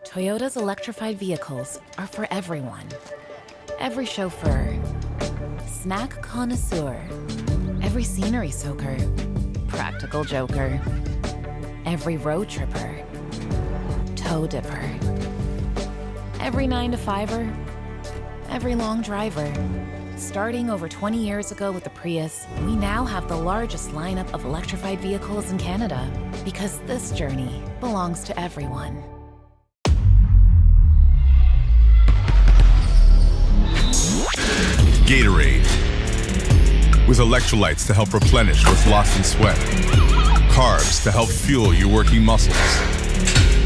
Toyota's electrified vehicles are for everyone. Every chauffeur, snack connoisseur, every scenery soaker, practical joker, every road tripper, toe dipper, every 9-to-5er, every long driver. Starting over 20 years ago with the Prius, we now have the largest lineup of electrified vehicles in Canada because this journey belongs to everyone. Gatorade. With electrolytes to help replenish what's lost in sweat, carbs to help fuel your working muscles,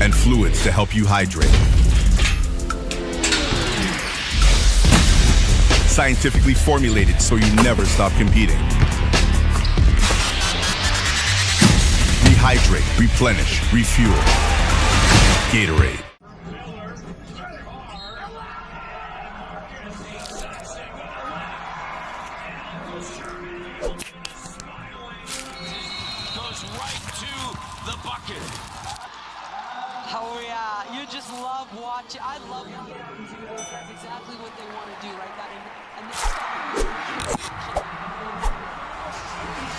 and fluids to help you hydrate. Scientifically formulated so you never stop competing. Rehydrate, replenish, refuel. Gatorade. You just love watching. I love watching. That's exactly what they want to do, right?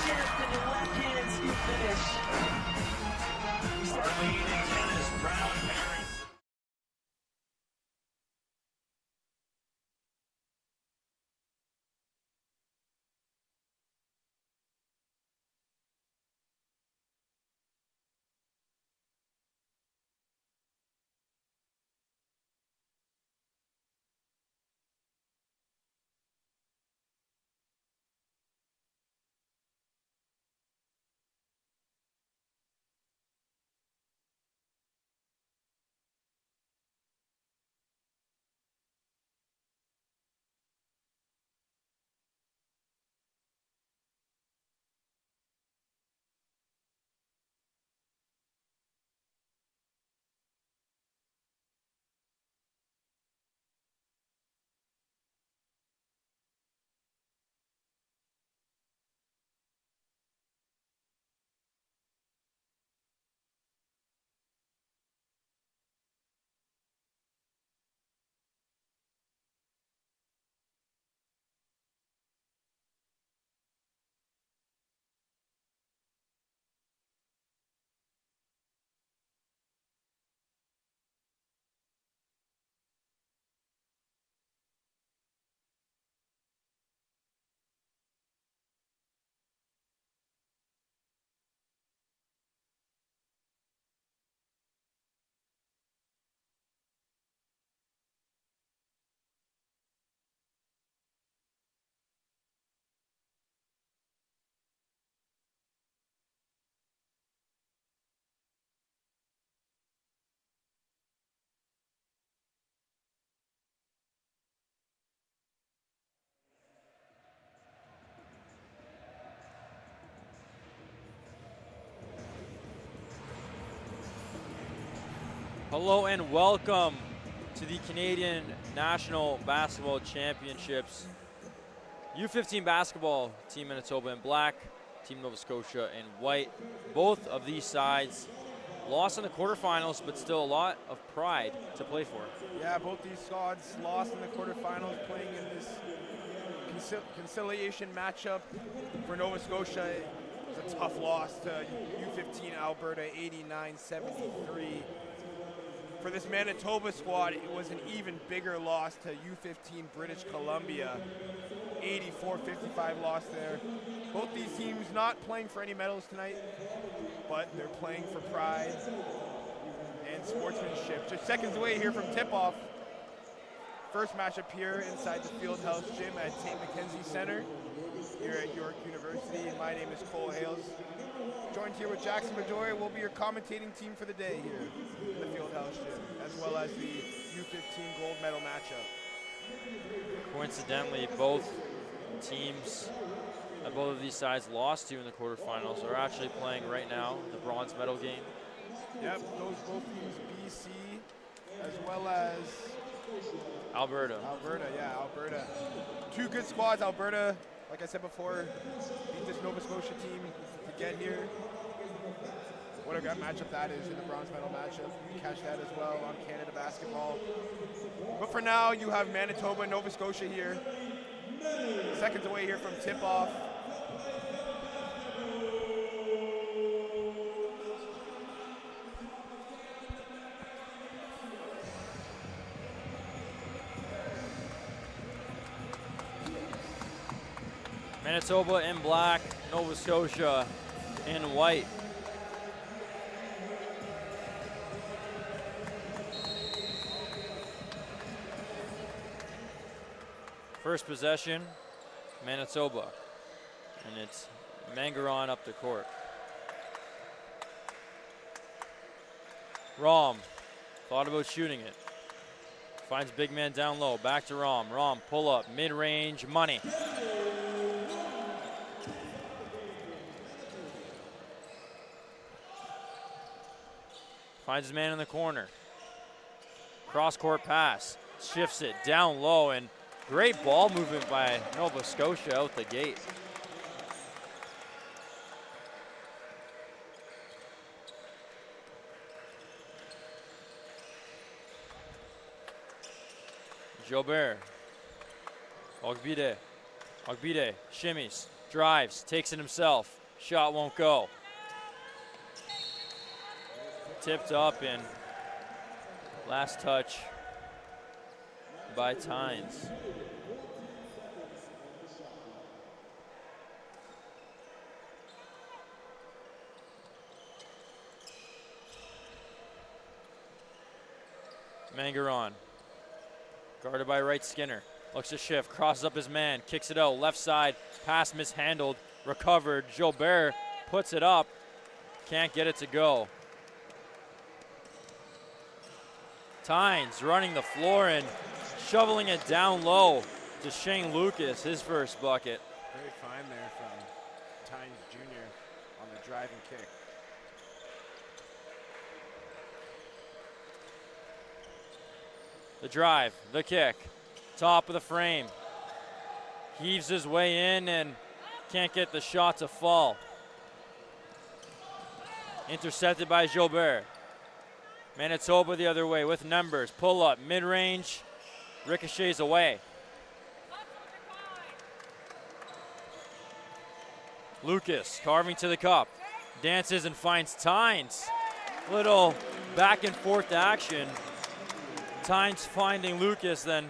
Shift and your left hands, you finish. Arlene and tennis, proud parents. Hello and welcome to the Canadian National Basketball Championships. U15 basketball, Team Manitoba in black, Team Nova Scotia in white. Both of these sides lost in the quarterfinals, but still a lot of pride to play for. Yeah, both these squads lost in the quarterfinals, playing in this conciliation matchup for Nova Scotia. It was a tough loss to U15 Alberta, 89-73. For this Manitoba squad, it was an even bigger loss to U15 British Columbia, 84-55 loss there. Both these teams not playing for any medals tonight, but they're playing for pride and sportsmanship. Just seconds away here from tip-off. First matchup here inside the Fieldhouse Gym at St. Mackenzie Center here at York University. And my name is Cole Hales. Joined here with Jackson Bedoya. We'll be your commentating team for the day here in the Fieldhouse Gym, as well as the U15 gold medal matchup. Coincidentally, both teams that both of these sides lost to in the quarterfinals are actually playing right now the bronze medal game. Yep, those both teams, BC, as well as Alberta. Alberta. Two good squads. Alberta, like I said before, beat this Nova Scotia team to get here. what a great matchup that is in the bronze medal matchup. You can catch that as well on Canada Basketball. But for now, you have Manitoba and Nova Scotia here. Seconds away here from tip-off. Manitoba in black, Nova Scotia in white. First possession, Manitoba, and it's Mangaron up the court. Rom thought about shooting it. Finds big man down low, back to Rom. Rom, pull up, mid-range, money. Finds his man in the corner. Cross-court pass, shifts it down low, and great ball movement by Nova Scotia out the gate. Jobert. Ogbide. Ogbide shimmies, drives, takes it himself. Shot won't go. Tipped up and last touch by Tynes. Mangaron, guarded by Wright Skinner. Looks to shift, crosses up his man, kicks it out, left side, pass mishandled, recovered. Jobert puts it up, can't get it to go. Tynes running the floor and shoveling it down low to Shane Lucas, his first bucket. Very fine there from Tynes Jr. on the driving kick. The drive, the kick, top of the frame. Heaves his way in and can't get the shot to fall. Intercepted by Jobert. Manitoba the other way with numbers. Pull up, mid-range, ricochets away. Lucas carving to the cup. Dances and finds Tynes. Little back and forth action. Tynes finding Lucas, then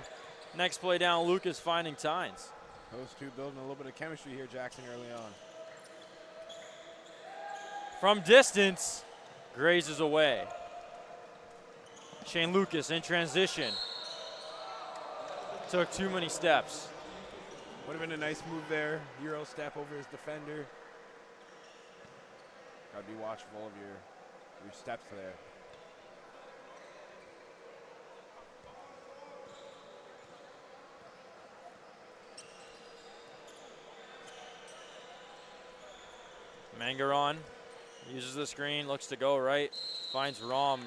next play down, Lucas finding Tynes. Those two building a little bit of chemistry here, Jackson, early on. From distance, grazes away. Shane Lucas in transition. Took too many steps. Would have been a nice move there. Euro step over his defender. Gotta be watchful of your steps there. Mangaron uses the screen, looks to go right, finds Rom.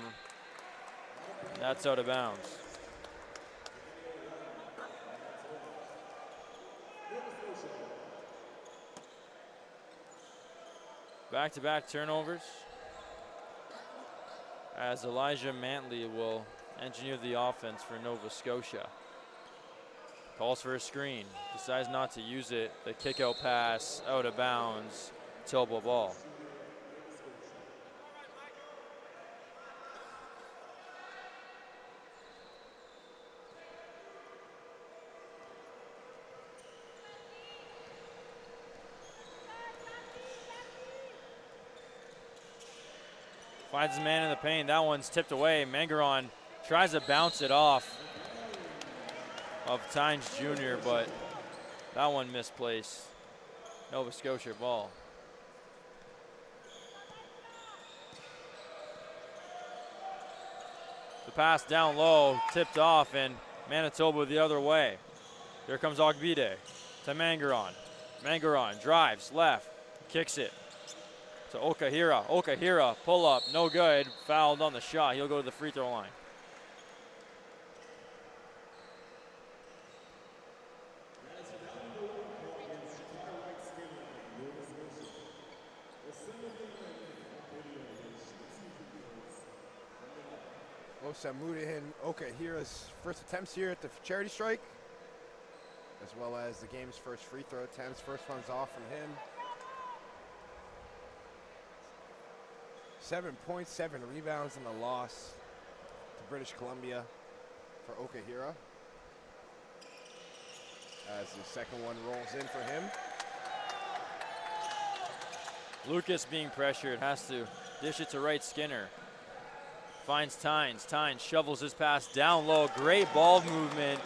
That's out of bounds. Back-to-back turnovers as Elijah Mantley will engineer the offense for Nova Scotia. Calls for a screen, decides not to use it. The kick-out pass out of bounds, Toba ball. Finds his man in the paint. That one's tipped away. Mangaron tries to bounce it off of Tynes Jr., but that one misplaced. Nova Scotia ball. The pass down low, tipped off, and Manitoba the other way. Here comes Ogbide to Mangaron. Mangaron drives left, kicks it to Okahira. Okahira, pull up, no good. Fouled on the shot. He'll go to the free throw line. Osamudihin Okahira's first attempts here at the charity strike, as well as the game's first free throw attempts. First one's off from him. 7.7 rebounds in the loss to British Columbia for Okahira, as the second one rolls in for him. Lucas being pressured, has to dish it to right Skinner. Finds Tynes. Tynes shovels his pass down low. Great ball movement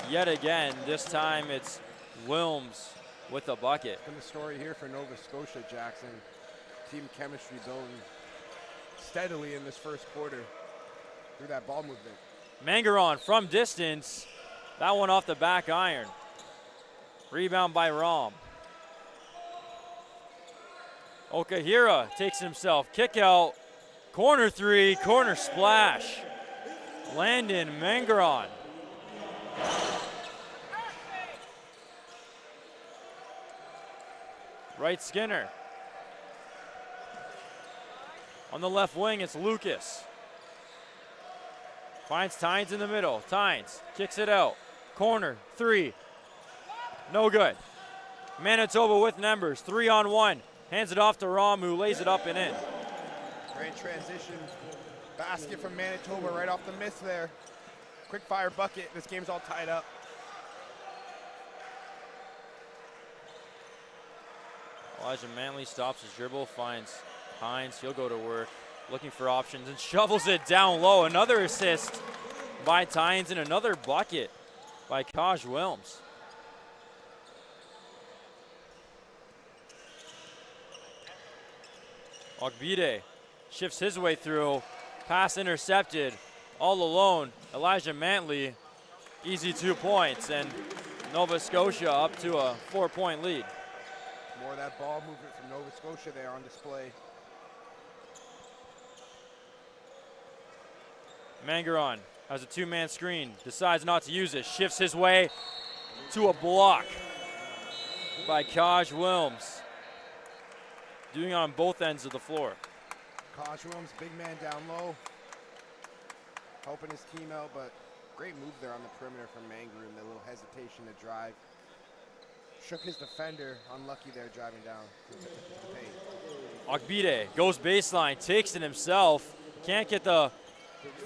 yet again. This time it's Wilms with the bucket. And the story here for Nova Scotia, Jackson. Team chemistry building steadily in this first quarter through that ball movement. Mangaron from distance. That one off the back iron. Rebound by Rom. Okahira takes himself. Kick out. Corner three. Corner splash. Landon Mangaron. Right Skinner. On the left wing, it's Lucas. Finds Tynes in the middle. Tynes kicks it out. Corner, three. No good. Manitoba with numbers, 3-on-1. Hands it off to Rom, who lays it up and in. Great transition. Basket from Manitoba right off the miss there. Quick fire bucket. This game's all tied up. Elijah Manley stops his dribble, finds Hines. He'll go to work, looking for options, and shovels it down low. Another assist by Tynes and another bucket by Kaj Wilms. Ogbide shifts his way through. Pass intercepted. All alone, Elijah Mantley. Easy 2 points, and Nova Scotia up to a 4-point lead. More of that ball movement from Nova Scotia there on display. Mangaron has a two-man screen, decides not to use it, shifts his way to a block by Kaj Wilms. Doing it on both ends of the floor. Kaj Wilms, big man down low, helping his team out, but great move there on the perimeter from Mangaroon, the little hesitation to drive. Shook his defender, unlucky there driving down to the paint. Ogbide goes baseline, takes it himself, can't get the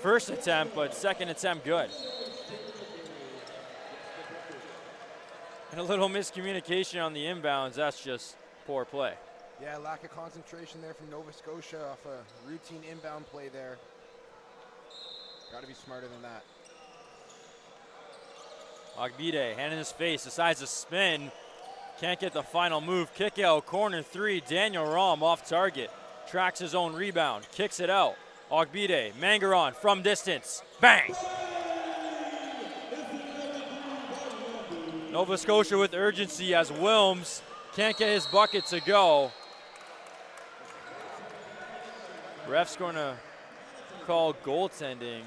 first attempt, but second attempt good. And a little miscommunication on the inbounds, that's just poor play. Yeah, lack of concentration there from Nova Scotia off a routine inbound play there. Got to be smarter than that. Ogbide, hand in his face, decides to spin. Can't get the final move. Kick out, corner three. Daniel Rom off target. Tracks his own rebound, kicks it out. Ogbide, Mangaron from distance. Bang! Nova Scotia with urgency as Wilms can't get his bucket to go. Ref's going to call goaltending.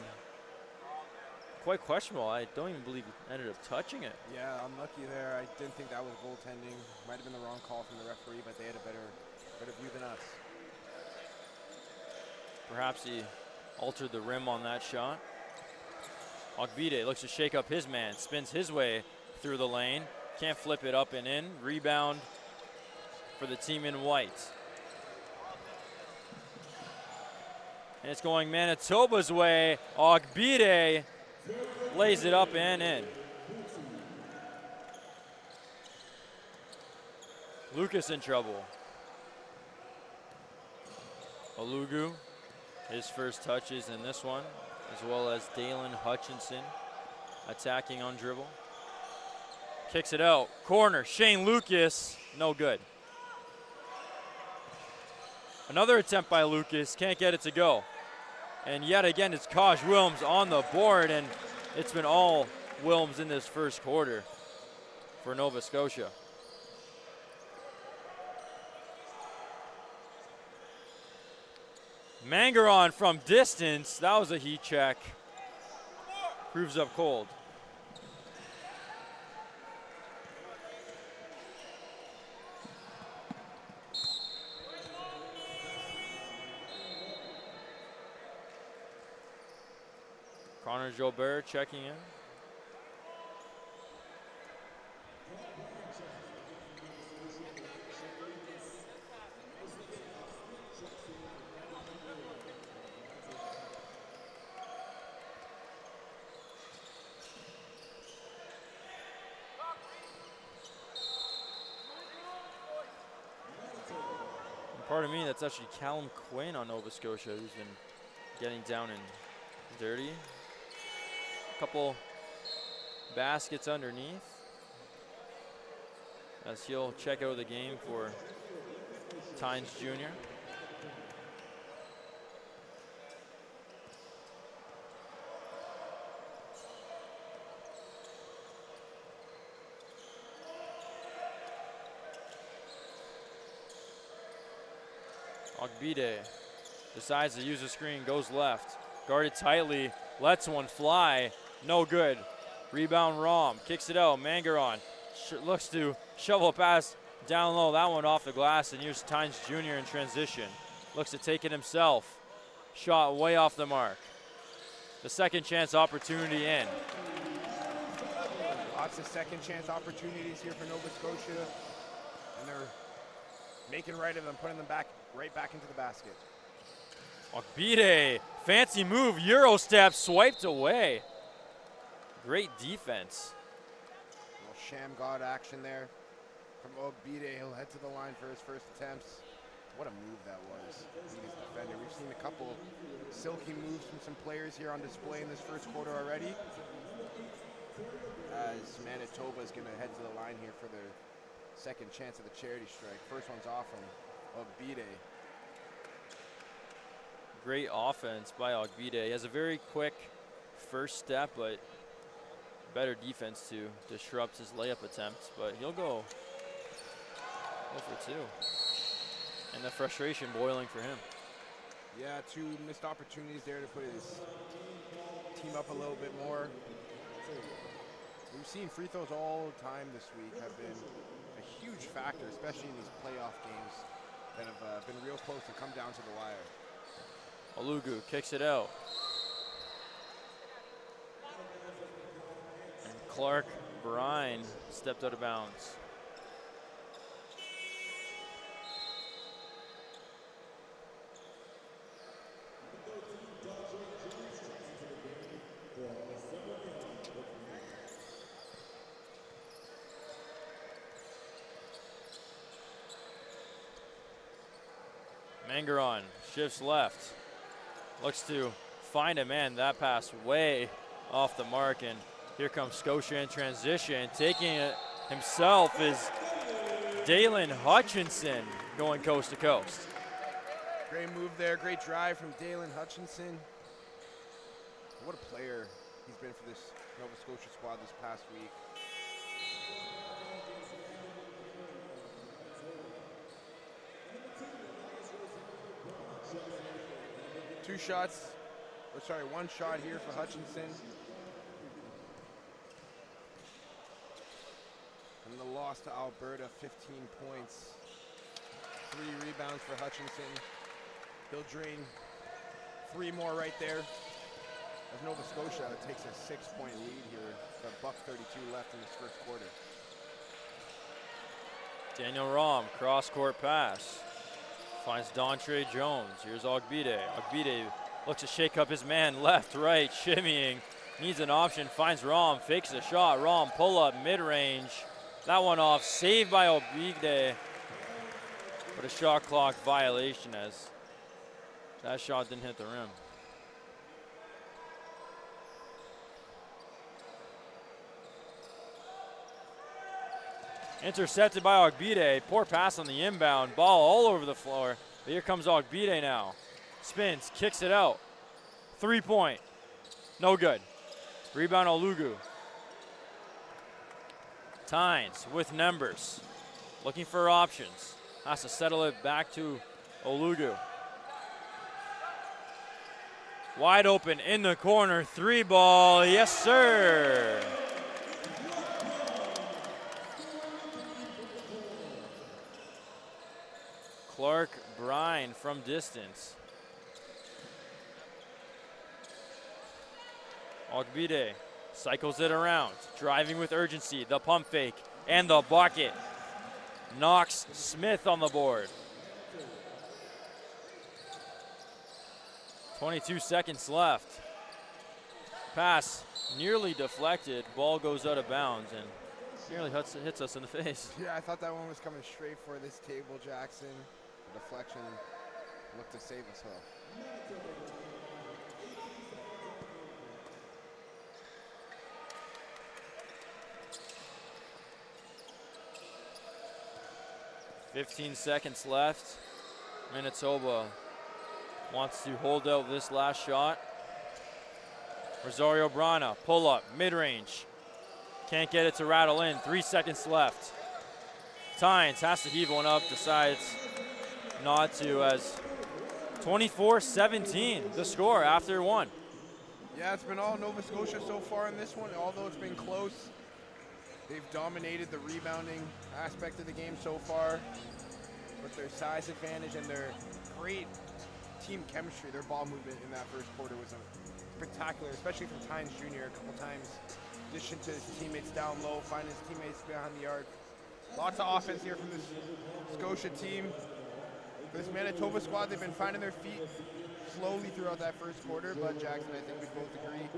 Quite questionable. I don't even believe he ended up touching it. Yeah, unlucky there. I didn't think that was goaltending. Might have been the wrong call from the referee, but they had a better view than us. Perhaps he altered the rim on that shot. Ogbide looks to shake up his man, spins his way through the lane. Can't flip it up and in. Rebound for the team in white. And it's going Manitoba's way. Ogbide lays it up and in. Lucas in trouble. Olugu, his first touches in this one, as well as Dalen Hutchinson attacking on dribble. Kicks it out, corner, Shane Lucas, no good. Another attempt by Lucas, can't get it to go. And yet again, it's Kaj Wilms on the board, and it's been all Wilms in this first quarter for Nova Scotia. Mangaron from distance, that was a heat check. Proves up cold. Connor Jobert checking in. Pardon me, that's actually Callum Quinn on Nova Scotia, who's been getting down and dirty. A couple baskets underneath as he'll check out of the game for Tynes Jr. Ogbide decides to use the screen, goes left. Guarded tightly, lets one fly, no good. Rebound Rom, kicks it out, Mangaron looks to shovel pass down low, that one off the glass, and here's Tynes Jr. in transition. Looks to take it himself. Shot way off the mark. The second chance opportunity in. Lots of second chance opportunities here for Nova Scotia, and they're making right of them, putting them right back into the basket. Ogbide, fancy move, Euro step, swiped away. Great defense. A little sham god action there from Ogbide. He'll head to the line for his first attempts. What a move that was. He's defender. We've seen a couple silky moves from some players here on display in this first quarter already. As Manitoba is going to head to the line here for their second chance at the charity strike. First one's off from Ogbide. Great offense by Ogbide. He has a very quick first step, but better defense to disrupt his layup attempts. But he'll go for two. And the frustration boiling for him. Yeah, two missed opportunities there to put his team up a little bit more. We've seen free throws all the time this week have been a huge factor, especially in these playoff games that have been real close to come down to the wire. Olugu kicks it out. And Clark Brine stepped out of bounds. Mangaron shifts left, looks to find a man. That pass way off the mark, and here comes Scotia in transition. Taking it himself is Dalen Hutchinson going coast to coast. Great move there, great drive from Dalen Hutchinson. What a player he's been for this Nova Scotia squad this past week. One shot here for Hutchinson. And the loss to Alberta, 15 points. 3 rebounds for Hutchinson. He'll drain 3 more right there. As Nova Scotia takes a 6-point lead here. Got $1:32 left in this first quarter. Daniel Rom, cross-court pass. Finds Dontre Jones. Here's Ogbide. Ogbide looks to shake up his man left, right, shimmying. Needs an option, finds Rom, fakes the shot. Rom, pull up, mid-range. That one off, saved by Ogbide. But a shot clock violation as that shot didn't hit the rim. Intercepted by Ogbide. Poor pass on the inbound. Ball all over the floor. But here comes Ogbide now. Spins, kicks it out. 3-point. No good. Rebound Olugu. Tynes with numbers. Looking for options. Has to settle it back to Olugu. Wide open in the corner. 3 ball. Yes, sir. Clark Brine from distance. Ogbide cycles it around, driving with urgency, the pump fake, and the bucket. Knocks Smith on the board. 22 seconds left. Pass nearly deflected, ball goes out of bounds and nearly hits us in the face. Yeah, I thought that one was coming straight for this table, Jackson. The deflection looked to save us well. 15 seconds left. Manitoba wants to hold out this last shot. Rosario Brana, pull up, mid-range. Can't get it to rattle in, 3 seconds left. Tynes has to heave one up, decides not to, as 24-17, the score after one. Yeah, it's been all Nova Scotia so far in this one, although it's been close. They've dominated the rebounding aspect of the game so far with their size advantage and their great team chemistry. Their ball movement in that first quarter was spectacular, especially from Tynes Jr. a couple times. Dishing to his teammates down low, finding his teammates behind the arc. Lots of offense here from this Scotia team. This Manitoba squad, they've been finding their feet slowly throughout that first quarter, but Jackson, I think we both agree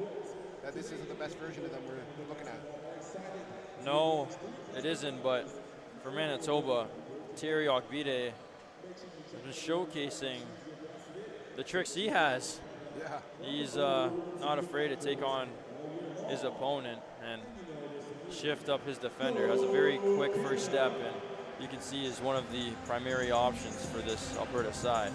that this isn't the best version of them we're looking at. No, it isn't, but for Manitoba, Thierry Ogbide has been showcasing the tricks he has. Yeah. He's not afraid to take on his opponent and shift up his defender. Has a very quick first step, and you can see is one of the primary options for this Alberta side.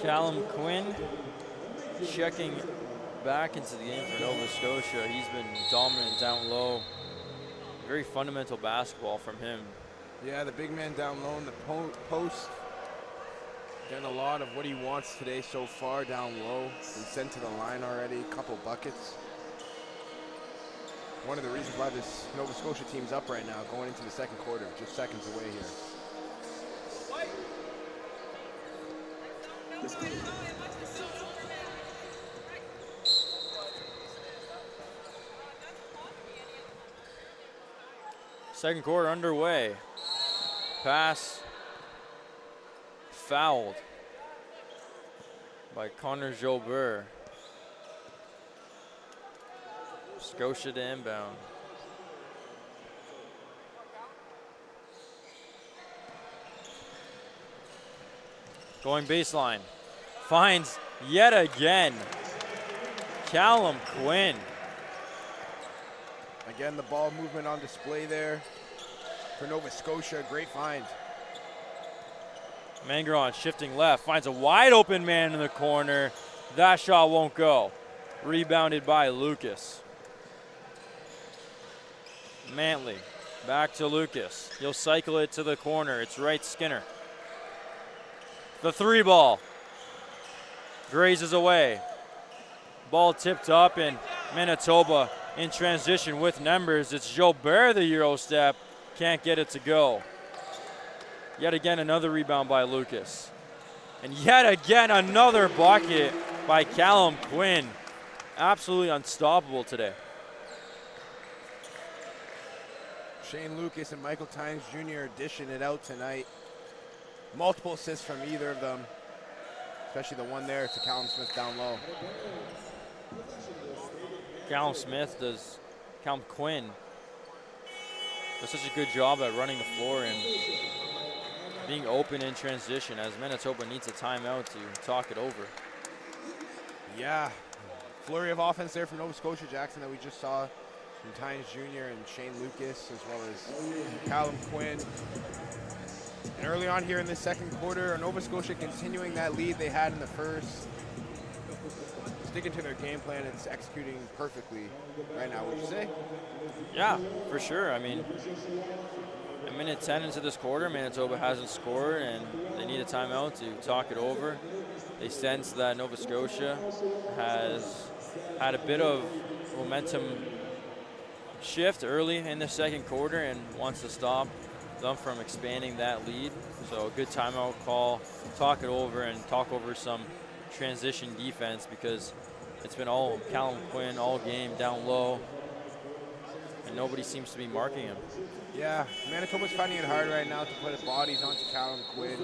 Callum Quinn checking back into the game for Nova Scotia. He's been dominant down low. Very fundamental basketball from him. Yeah, the big man down low in the post. Getting a lot of what he wants today so far down low. Been sent to the line already, a couple buckets. One of the reasons why this Nova Scotia team's up right now, going into the second quarter, just seconds away here. Second quarter underway. Pass fouled by Connor Jobert. Scotia to inbound. Going baseline. Finds yet again Callum Quinn. Again, the ball movement on display there for Nova Scotia. Great find. Mangron shifting left, finds a wide open man in the corner. That shot won't go. Rebounded by Lucas. Mantley back to Lucas. He'll cycle it to the corner. It's right Skinner. The three ball grazes away. Ball tipped up, and Manitoba in transition with numbers. It's Jobert, the Euro step. Can't get it to go. Yet again, another rebound by Lucas. And yet again, another bucket by Callum Quinn. Absolutely unstoppable today. Shane Lucas and Michael Tynes Jr. are dishing it out tonight. Multiple assists from either of them, especially the one there to Callum Smith down low. Callum Quinn does such a good job at running the floor and being open in transition as Manitoba needs a timeout to talk it over. Yeah, flurry of offense there from Nova Scotia Jackson that we just saw from Tynes Jr. and Shane Lucas, as well as Callum Quinn. And early on here in the second quarter, Nova Scotia continuing that lead they had in the first. Sticking to their game plan, it's executing perfectly right now, would you say? Yeah, for sure. I mean, a minute 10 into this quarter, Manitoba hasn't scored, and they need a timeout to talk it over. They sense that Nova Scotia has had a bit of momentum shift early in the second quarter and wants to stop them from expanding that lead. So a good timeout call, talk it over, and talk over some transition defense, because it's been all Callum Quinn all game down low, and nobody seems to be marking him. Yeah, Manitoba's finding it hard right now to put bodies onto Callum Quinn.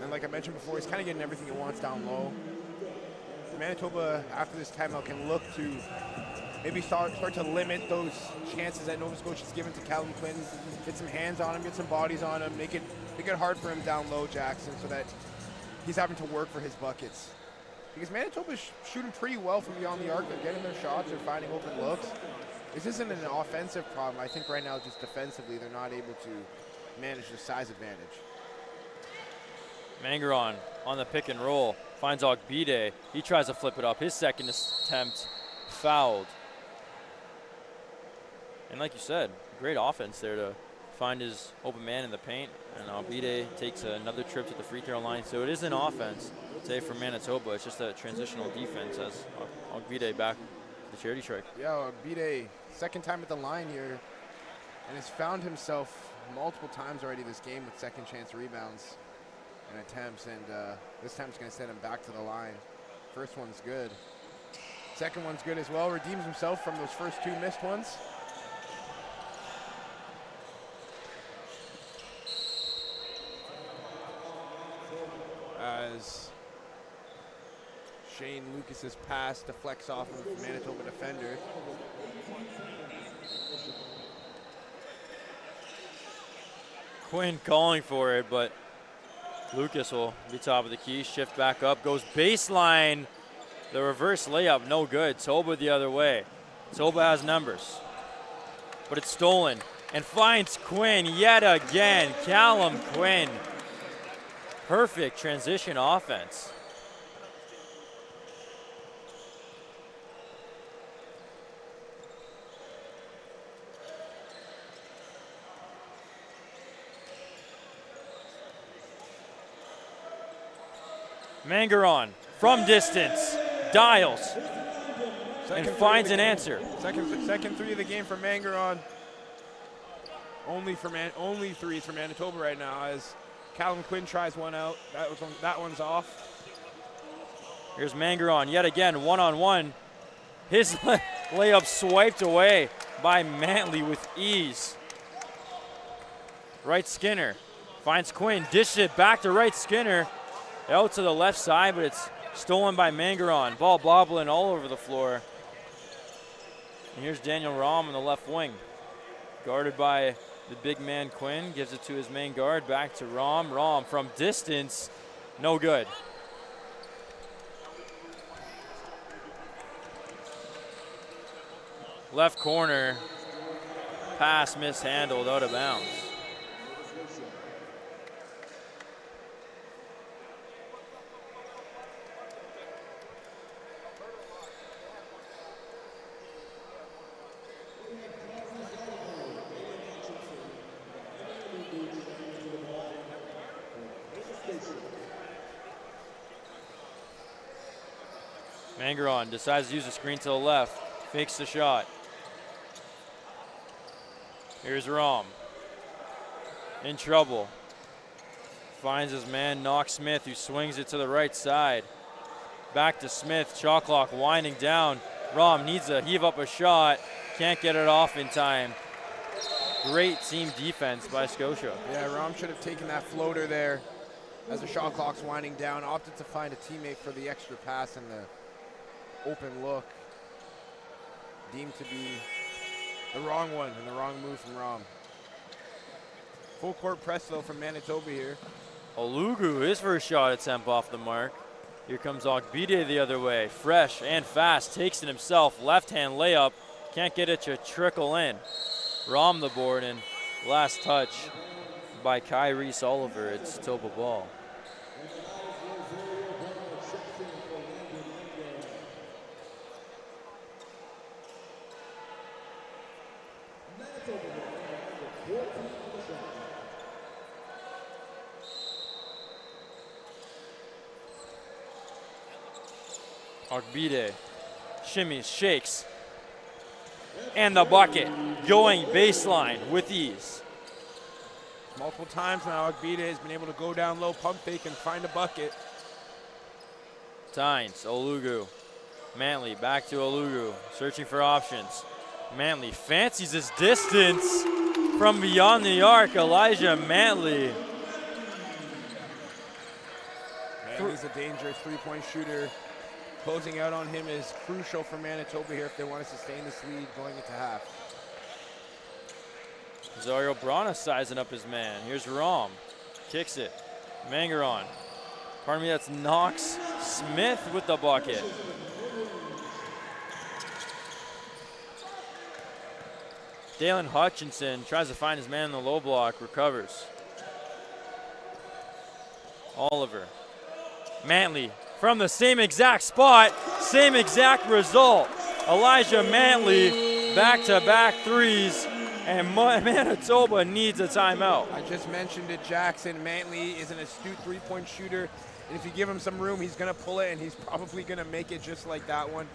And like I mentioned before, he's kind of getting everything he wants down low. Manitoba, after this timeout, can look to maybe start to limit those chances that Nova Scotia's given to Callum Quinn. Get some hands on him, get some bodies on him, make it hard for him down low, Jackson, so that he's having to work for his buckets. Because Manitoba's shooting pretty well from beyond the arc. They're getting their shots, they're finding open looks. This isn't an offensive problem. I think right now just defensively they're not able to manage the size advantage. Mangaron on the pick and roll, finds Ogbide. He tries to flip it up. His second attempt fouled. And like you said, great offense there to find his open man in the paint. And Ogbide takes another trip to the free throw line. So it is an offense today for Manitoba. It's just a transitional defense as Ogbide back to the charity strike. Yeah, Ogbide, second time at the line here, and has found himself multiple times already this game with second chance rebounds and attempts, and this time it's going to send him back to the line. First one's good. Second one's good as well. Redeems himself from those first two missed ones. As Shane Lucas's pass deflects off of the Manitoba defender. Quinn calling for it, but Lucas will be top of the key. Shift back up, goes baseline. The reverse layup, no good. Toba the other way. Toba has numbers, but it's stolen and finds Quinn yet again. Callum Quinn. Perfect transition offense. Mangaron from distance, dials, and finds an answer. Second three of the game for Mangaron. Only threes for Manitoba right now as Callum Quinn tries one out. That one's off. Here's Mangaron yet again, one-on-one. His layup swiped away by Mantley with ease. Right Skinner finds Quinn, dishes it back to right Skinner. Out to the left side, but it's stolen by Mangaron. Ball bobbling all over the floor. And here's Daniel Rahm on the left wing. Guarded by the big man Quinn, gives it to his main guard, back to Rahm. Rahm from distance, no good. Left corner, pass mishandled, out of bounds. Mangaron decides to use the screen to the left, fakes the shot. Here's Rahm. In trouble. Finds his man, Knox Smith, who swings it to the right side. Back to Smith, shot clock winding down. Rahm needs to heave up a shot, can't get it off in time. Great team defense by Scotia. Yeah, Rahm should have taken that floater there as the shot clock's winding down, opted to find a teammate for the extra pass and the open look. Deemed to be the wrong one and the wrong move from Rahm. Full court press though from Manitoba here. Olugu, his first shot attempt off the mark. Here comes Ogbide the other way. Fresh and fast, takes it himself. Left hand layup, can't get it to trickle in. Rom the board, and last touch by Kyrie Oliver. It's Toba ball. Ogbide shimmies, shakes, and the bucket going baseline with ease. Multiple times now, Ogbide has been able to go down low, pump fake, and find a bucket. Tynes, Olugu, Mantley back to Olugu, searching for options. Mantley fancies his distance from beyond the arc. Elijah Mantley. Mantley's a dangerous three-point shooter. Closing out on him is crucial for Manitoba here if they want to sustain this lead going into half. Zario Brana sizing up his man. Here's Rom. Kicks it. Mangaron. Pardon me, that's Knox Smith with the bucket. Dalen Hutchinson tries to find his man in the low block, recovers. Oliver. Mantley from the same exact spot, same exact result. Elijah Mantley, back-to-back threes, and Manitoba needs a timeout. I just mentioned it, Jackson. Mantley is an astute three-point shooter, and if you give him some room, he's going to pull it, and he's probably going to make it just like that one.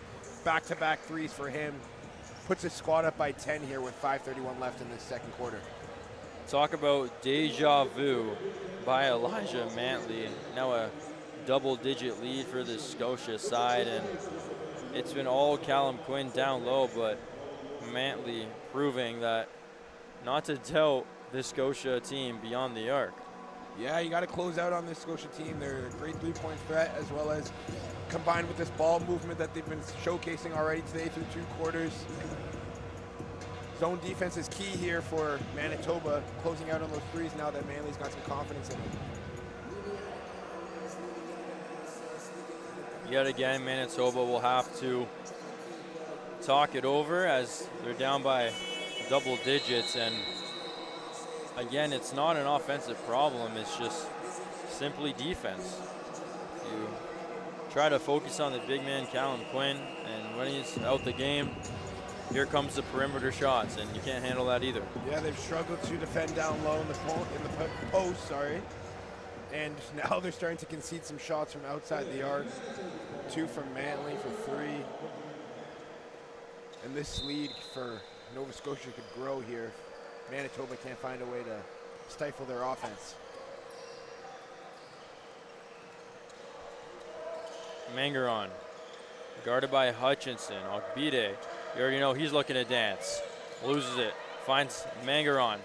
Back-to-back threes for him. Puts his squad up by 10 here with 5:31 left in this second quarter. Talk about deja vu by Elijah Mantley. Now a double-digit lead for the Scotia side, and it's been all Callum Quinn down low, but Mantley proving that not to doubt this Scotia team beyond the arc. Yeah, you got to close out on this Scotia team. They're a great three-point threat, as well as combined with this ball movement that they've been showcasing already today through 2 quarters. Zone defense is key here for Manitoba, closing out on those threes now that Mantley's got some confidence in it. Yet again, Manitoba will have to talk it over as they're down by double digits, and again, it's not an offensive problem, it's just simply defense. You try to focus on the big man, Callum Quinn, and when he's out the game, here comes the perimeter shots, and you can't handle that either. Yeah, they've struggled to defend down low in the post, and now they're starting to concede some shots from outside the arc. 2 from Mantley for 3. And this lead for Nova Scotia could grow here. Manitoba can't find a way to stifle their offense. Mangaron, guarded by Hutchinson. Ogbide, you already know he's looking to dance. Loses it, finds Mangaron.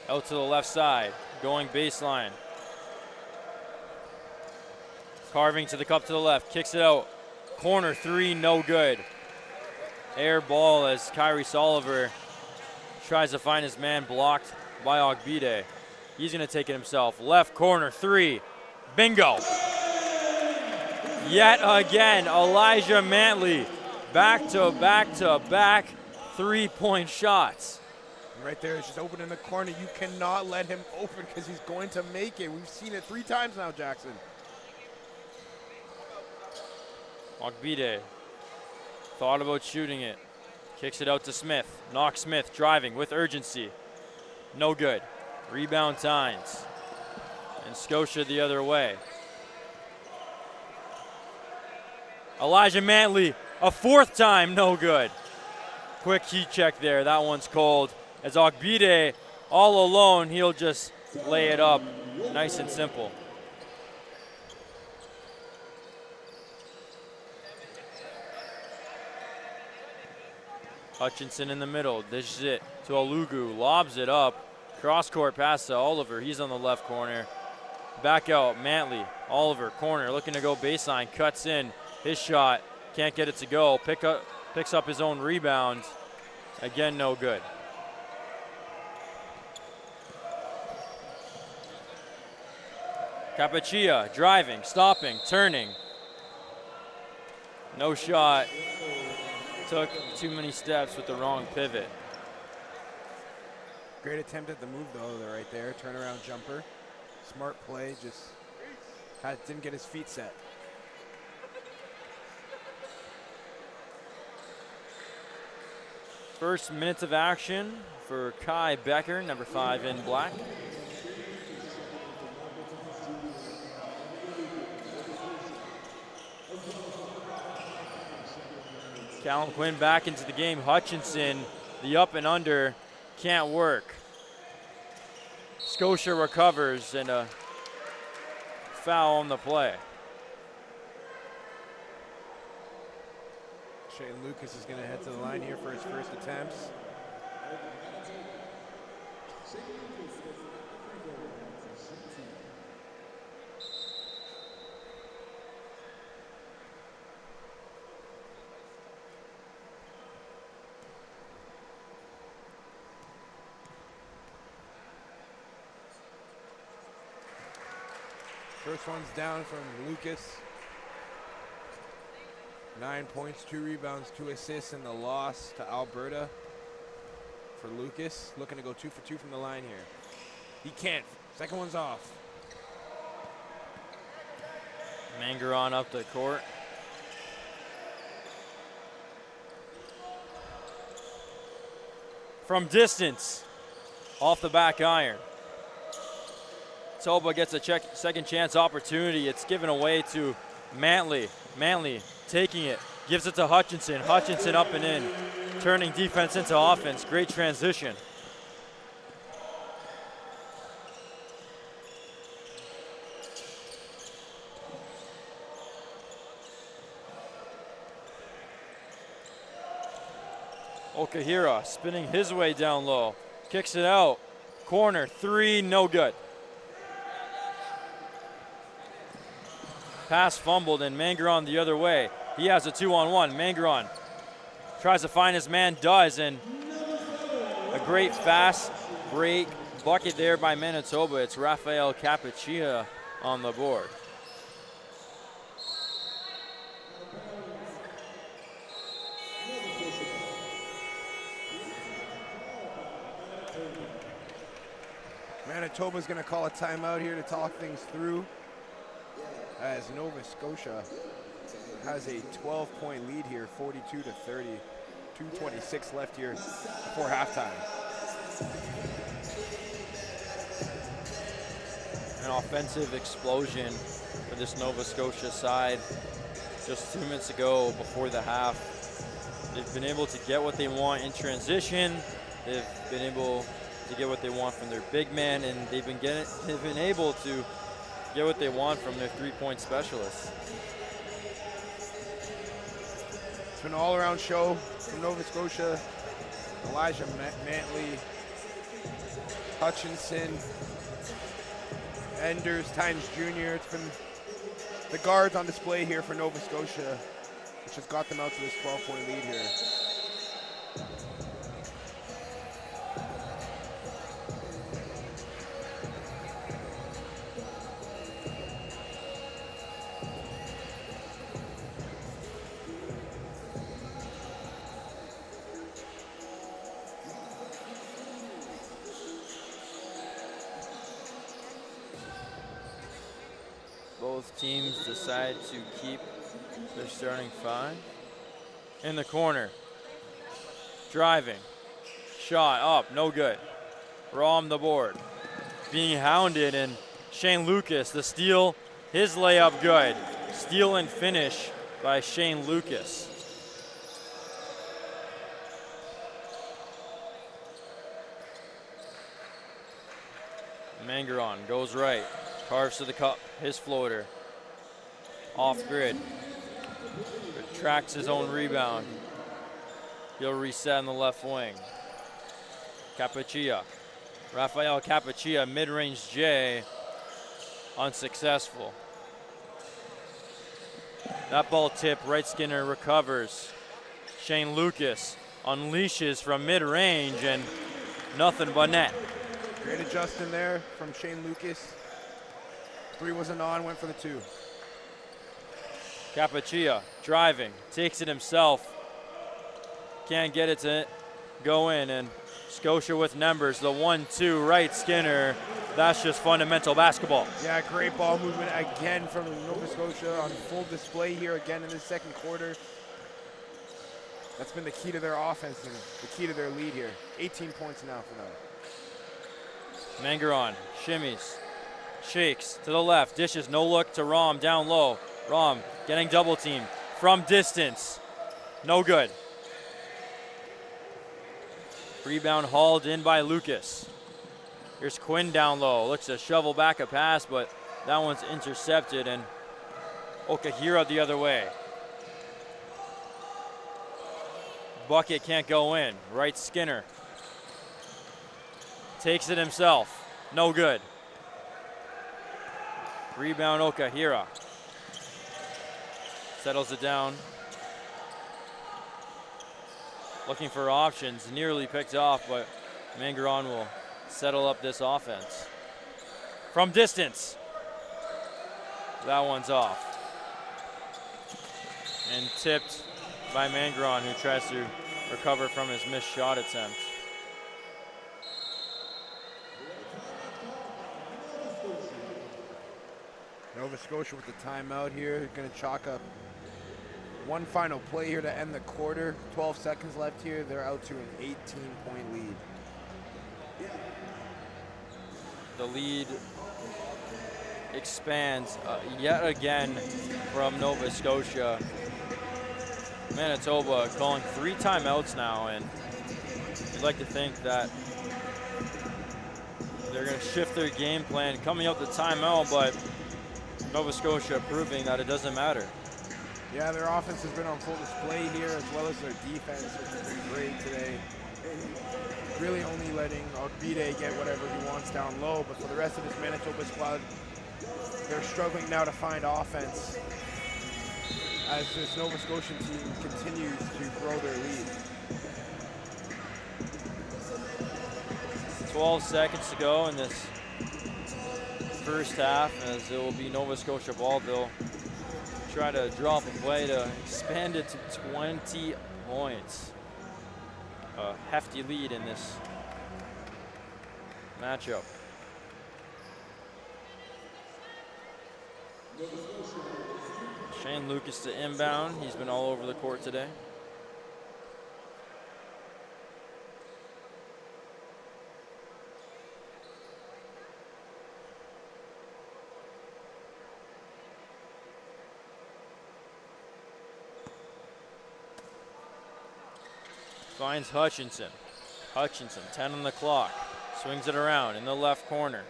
Out to the left side, going baseline. Carving to the cup to the left, kicks it out. Corner 3, no good. Air ball as Kyrie Oliver tries to find his man, blocked by Ogbide. He's gonna take it himself. Left corner 3, bingo. Yet again, Elijah Mantley, back-to-back-to-back 3-point shots. Right there, it's just open in the corner. You cannot let him open because he's going to make it. We've seen it 3 times now, Jackson. Ogbide thought about shooting it. Kicks it out to Smith. Knox Smith driving with urgency. No good. Rebound Tynes. And Scotia the other way. Elijah Mantley, a 4th time, no good. Quick heat check there. That one's cold. As Ogbide all alone, he'll just lay it up. Nice and simple. Hutchinson in the middle, dishes it to Olugu, lobs it up. Cross-court pass to Oliver, he's on the left corner. Back out, Mantley, Oliver, corner, looking to go baseline, cuts in. His shot, can't get it to go. Picks up his own rebound. Again, no good. Capaccia driving, stopping, turning. No shot. Took too many steps with the wrong pivot. Great attempt at the move though, right there. Turnaround jumper. Smart play, just didn't get his feet set. First minutes of action for Kai Becker, number 5 in black. Callum Quinn back into the game. Hutchinson, the up and under, can't work. Scotia recovers and a foul on the play. Shane Lucas is going to head to the line here for his first attempts. First one's down from Lucas. 9 points, 2 rebounds, 2 assists in the loss to Alberta for Lucas. Looking to go 2 for 2 from the line here. He can't. Second one's off. Mangaron up the court. From distance, off the back iron. Toba gets a second chance opportunity. It's given away to Mantley. Mantley taking it, gives it to Hutchinson. Hutchinson up and in, turning defense into offense. Great transition. Okahira spinning his way down low, kicks it out. Corner, 3, no good. Pass fumbled and Mangaron the other way. He has a 2-on-1. Mangaron tries to find his man, does, and a great fast break bucket there by Manitoba. It's Rafael Capaccia on the board. Manitoba's going to call a timeout here to talk things through, as Nova Scotia has a 12-point lead here, 42-30. 2:26 left here before halftime. An offensive explosion for this Nova Scotia side. Just 2 minutes ago, before the half, they've been able to get what they want in transition. They've been able to get what they want from their big man, and they've been able to get what they want from their three-point specialists. It's been an all-around show from Nova Scotia. Elijah Mantley, Hutchinson, Enders, Tynes Jr. It's been the guards on display here for Nova Scotia, which has got them out to this 12-point lead here. Both teams decide to keep their starting 5. In the corner, driving, shot up, no good. Raw on the board, being hounded, and Shane Lucas, the steal, his layup good. Steal and finish by Shane Lucas. Mangaron goes right, carves to the cup, his floater, off grid, retracts his own rebound. He'll reset in the left wing. Capaccia, Rafael Capaccia, mid-range J, unsuccessful. That ball tip, right Skinner recovers. Shane Lucas unleashes from mid-range and nothing but net. Great adjustment there from Shane Lucas. Three wasn't on, went for the 2. Capaccia driving, takes it himself. Can't get it to go in, and Scotia with numbers. The 1-2 right Skinner. That's just fundamental basketball. Yeah, great ball movement again from Nova Scotia on full display here again in the second quarter. That's been the key to their offense and the key to their lead here. 18 points now for them. Mangaron shimmies, shakes to the left, dishes, no look to Rom down low. Rom getting double teamed from distance. No good. Rebound hauled in by Lucas. Here's Quinn down low. Looks to shovel back a pass, but that one's intercepted, and Okahira the other way. Bucket can't go in. Right Skinner. Takes it himself. No good. Rebound Okahira. Settles it down. Looking for options. Nearly picked off, but Mangaron will settle up this offense. From distance. That one's off. And tipped by Mangaron, who tries to recover from his missed shot attempt. Nova Scotia with the timeout here. Going to chalk up one final play here to end the quarter. 12 seconds left here. They're out to an 18-point lead. The lead expands yet again from Nova Scotia. Manitoba calling 3 timeouts now, and you'd like to think that they're going to shift their game plan coming out the timeout, but Nova Scotia proving that it doesn't matter. Yeah, their offense has been on full display here, as well as their defense, which has been great today. Really only letting Ogbide get whatever he wants down low, but for the rest of this Manitoba squad, they're struggling now to find offense as this Nova Scotian team continues to grow their lead. 12 seconds to go in this first half, as it will be Nova Scotia ball. They'll try to drop a play to expand it to 20 points. A hefty lead in this matchup. Shane Lucas to inbound. He's been all over the court today. Finds Hutchinson. Hutchinson, 10 on the clock. Swings it around in the left corner.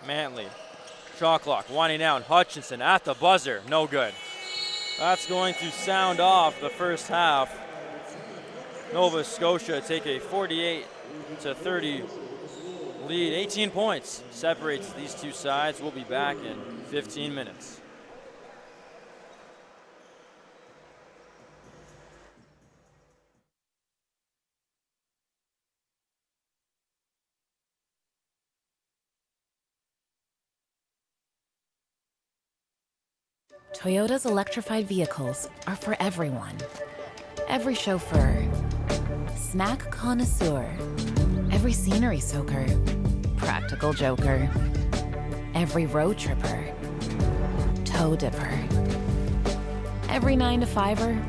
Mantley, shot clock, winding down. Hutchinson at the buzzer, no good. That's going to sound off the first half. Nova Scotia take a 48-30 lead. 18 points separates these two sides. We'll be back in 15 minutes. Toyota's electrified vehicles are for everyone. Every chauffeur, snack connoisseur, every scenery soaker, practical joker, every road tripper, toe dipper, every 9-to-5er,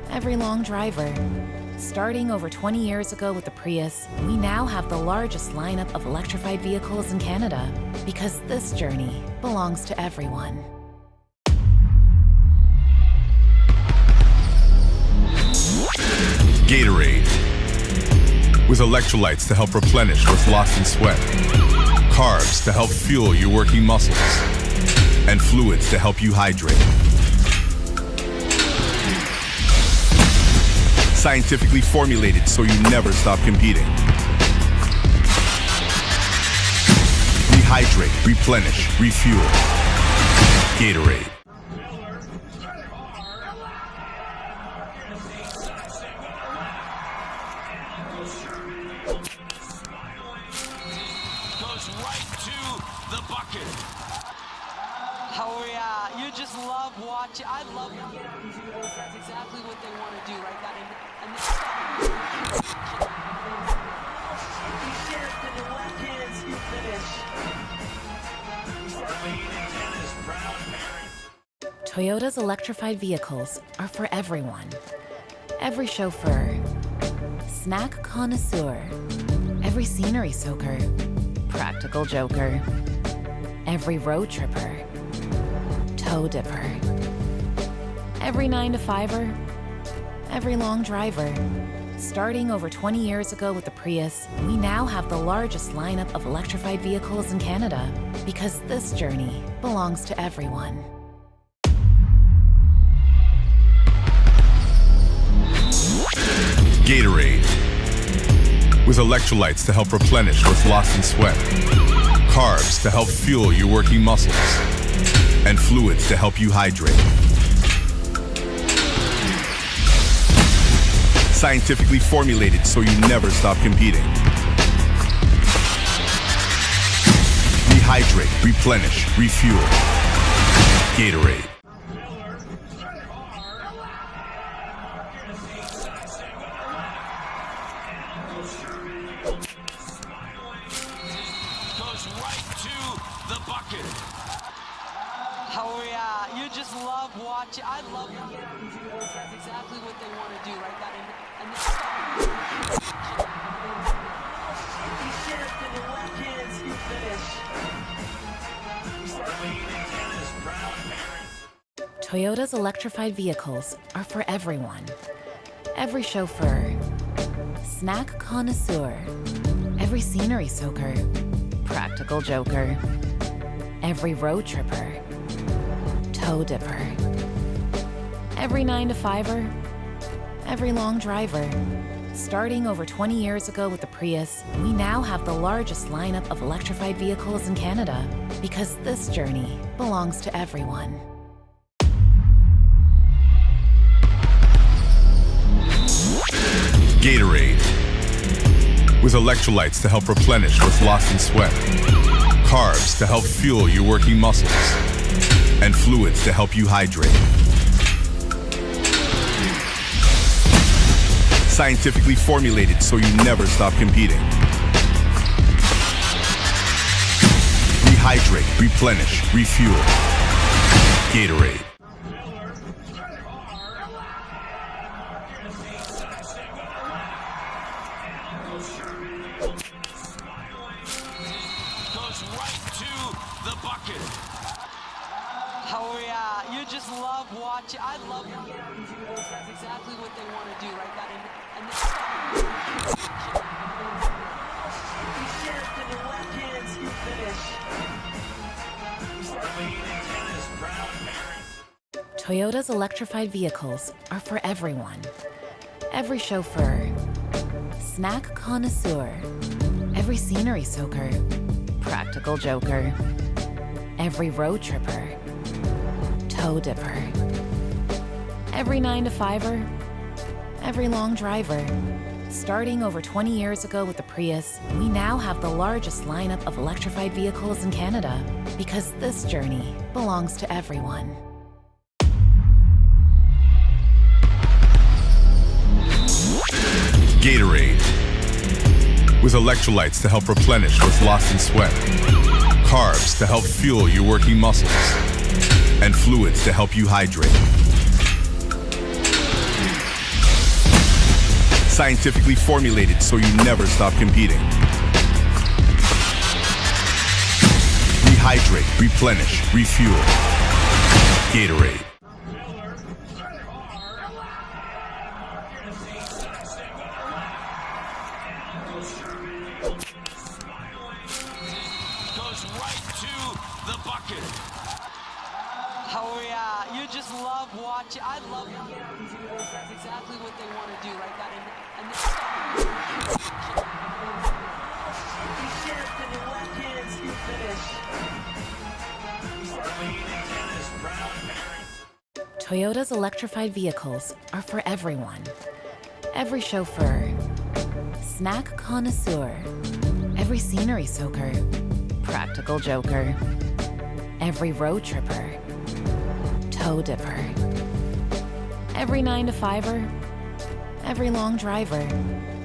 every long driver. Starting over 20 years ago with the Prius, we now have the largest lineup of electrified vehicles in Canada, because this journey belongs to everyone. Gatorade. With electrolytes to help replenish what's lost in sweat. Carbs to help fuel your working muscles. And fluids to help you hydrate. Scientifically formulated so you never stop competing. Rehydrate, replenish, refuel. Gatorade. Goes right to just love watching. I love when Canadians do this. That's exactly what they want to do, right? That and he shift in the left hand scoop finish. Toyota's electrified vehicles are for everyone. Every chauffeur, snack connoisseur, every scenery soaker, practical joker, every road tripper, toe dipper, every 9-to-5er, every long driver. Starting over 20 years ago with the Prius, we now have the largest lineup of electrified vehicles in Canada because this journey belongs to everyone. Gatorade. With electrolytes to help replenish what's lost in sweat, carbs to help fuel your working muscles, and fluids to help you hydrate. Scientifically formulated so you never stop competing. Rehydrate, replenish, refuel. Gatorade. Goes right to the bucket. Oh yeah, you just love watching. I love when Canadians do this. That's exactly what they want to do, right? That and he shift in the left hand scoop finish. Toyota's electrified vehicles are for everyone. Every chauffeur, snack connoisseur, every scenery soaker, practical joker, every road tripper, toe dipper, every 9-to-5er, every long driver. Starting over 20 years ago with the Prius, we now have the largest lineup of electrified vehicles in Canada because this journey belongs to everyone. Gatorade. With electrolytes to help replenish what's lost in sweat, carbs to help fuel your working muscles, and fluids to help you hydrate. Scientifically formulated so you never stop competing. Rehydrate, replenish, refuel. Gatorade. Goes right to the bucket. Oh yeah, you just love watching. I love when Canadians do this. That's exactly what they want to do, right? That and he shift in the left hand scoop finish. Toyota's electrified vehicles are for everyone. Every chauffeur, snack connoisseur, every scenery soaker, practical joker, every road tripper, toe dipper, every 9-to-5er, every long driver. Starting over 20 years ago with the Prius, we now have the largest lineup of electrified vehicles in Canada because this journey belongs to everyone. Gatorade. With electrolytes to help replenish what's lost in sweat, carbs to help fuel your working muscles, and fluids to help you hydrate. Scientifically formulated so you never stop competing. Rehydrate, replenish, refuel. Gatorade. Goes right to the bucket. Oh yeah, you just love watching. I love when Canadians do this. That's exactly what they want to do, right? That and he shift in the left hand scoop finish. Toyota's electrified vehicles are for everyone. Every chauffeur, snack connoisseur, every scenery soaker, practical joker, every road tripper, toe dipper. Every 9 to 5er, every long driver.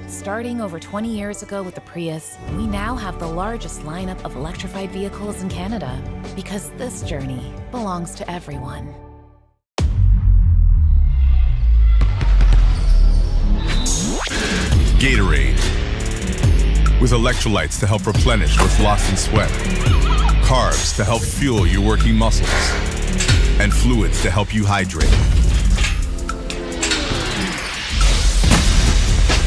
Starting over 20 years ago with the Prius, we now have the largest lineup of electrified vehicles in Canada because this journey belongs to everyone. Gatorade. With electrolytes to help replenish what's lost in sweat, carbs to help fuel your working muscles, and fluids to help you hydrate.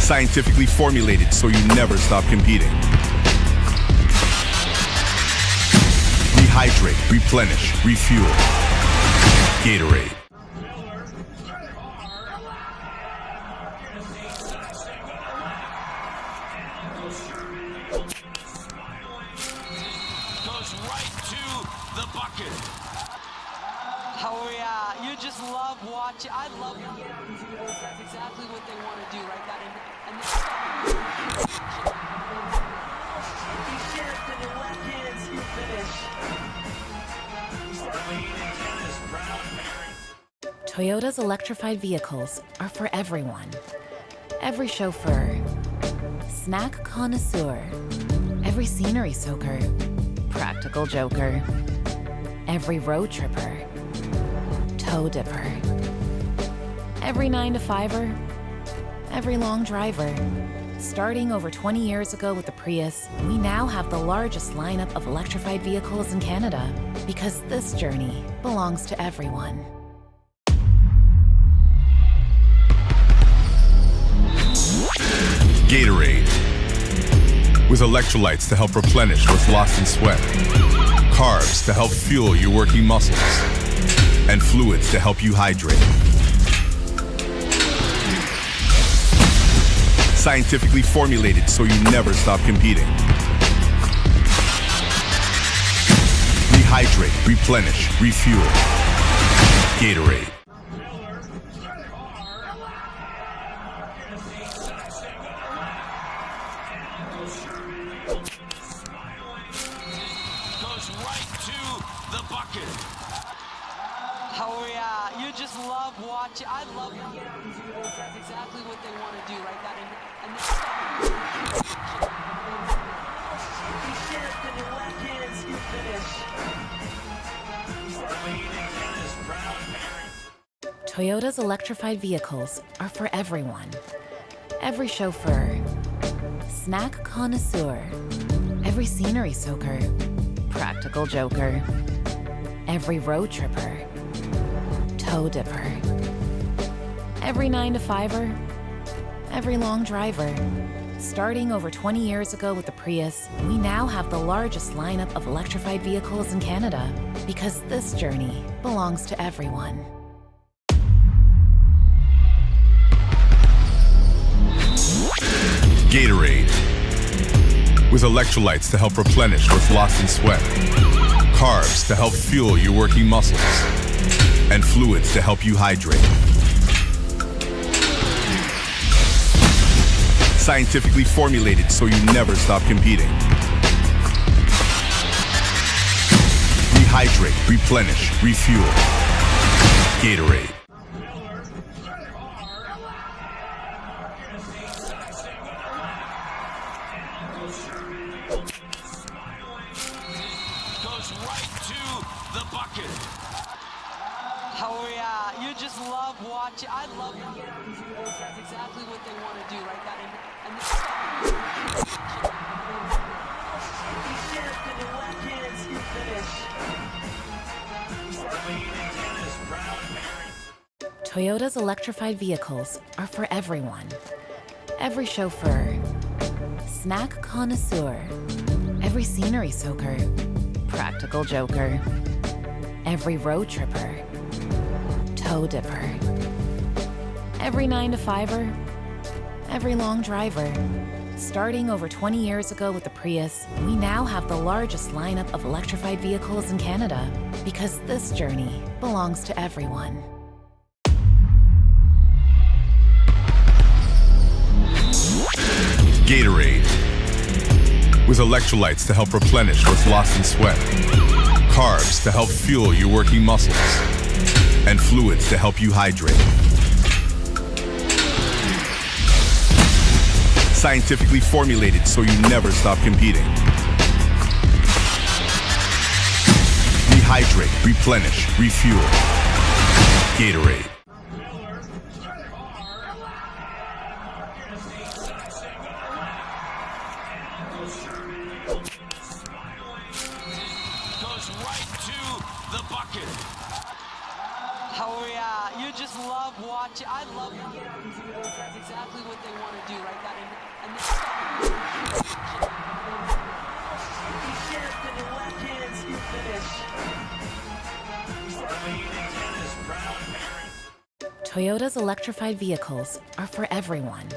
Scientifically formulated so you never stop competing. Rehydrate, replenish, refuel. Gatorade. Goes right to the bucket. Oh yeah, you just love watching. I love watching. That's exactly what they want to do, right? That and he shares to the left hands. You finish. Toyota's electrified vehicles are for everyone. Every chauffeur, snack connoisseur, every scenery soaker, practical joker, every road tripper, toe dipper, every 9 to 5er, every long driver. Starting over 20 years ago with the Prius, we now have the largest lineup of electrified vehicles in Canada because this journey belongs to everyone. Gatorade. With electrolytes to help replenish what's lost in sweat, carbs to help fuel your working muscles, and fluids to help you hydrate. Scientifically formulated so you never stop competing. Rehydrate, replenish, refuel. Gatorade. Goes right to the bucket. oh yeah, you just love watching. I love watching. That's exactly what they want to do, right? That and he shares to the left hands. You finish. Toyota's electrified vehicles are for everyone. Every chauffeur, snack connoisseur, every scenery soaker, practical joker, every road tripper, toe dipper, every 9 to 5er, every long driver. Starting over 20 years ago with the Prius, we now have the largest lineup of electrified vehicles in Canada because this journey belongs to everyone. Gatorade. With electrolytes to help replenish what's lost in sweat, carbs to help fuel your working muscles, and fluids to help you hydrate. Scientifically formulated so you never stop competing. Rehydrate, replenish, refuel. Gatorade. Goes right to the bucket. Oh yeah, you just love watching. I love watching. That's exactly what they want to do, right? That and he shares to the left hands. You finish. Toyota's electrified vehicles are for everyone. Every chauffeur, snack connoisseur, every scenery soaker, practical joker, every road tripper, toe dipper, every 9 to 5er, every long driver. Starting over 20 years ago with the Prius, we now have the largest lineup of electrified vehicles in Canada because this journey belongs to everyone. Gatorade. With electrolytes to help replenish what's lost in sweat, carbs to help fuel your working muscles, and fluids to help you hydrate. Scientifically formulated so you never stop competing. Rehydrate, replenish, refuel. Gatorade. Goes right to the bucket. Oh yeah, you just love watching. I love that's exactly what they want to do, right? That and shift and your left hands you finish. Toyota's electrified vehicles are for everyone.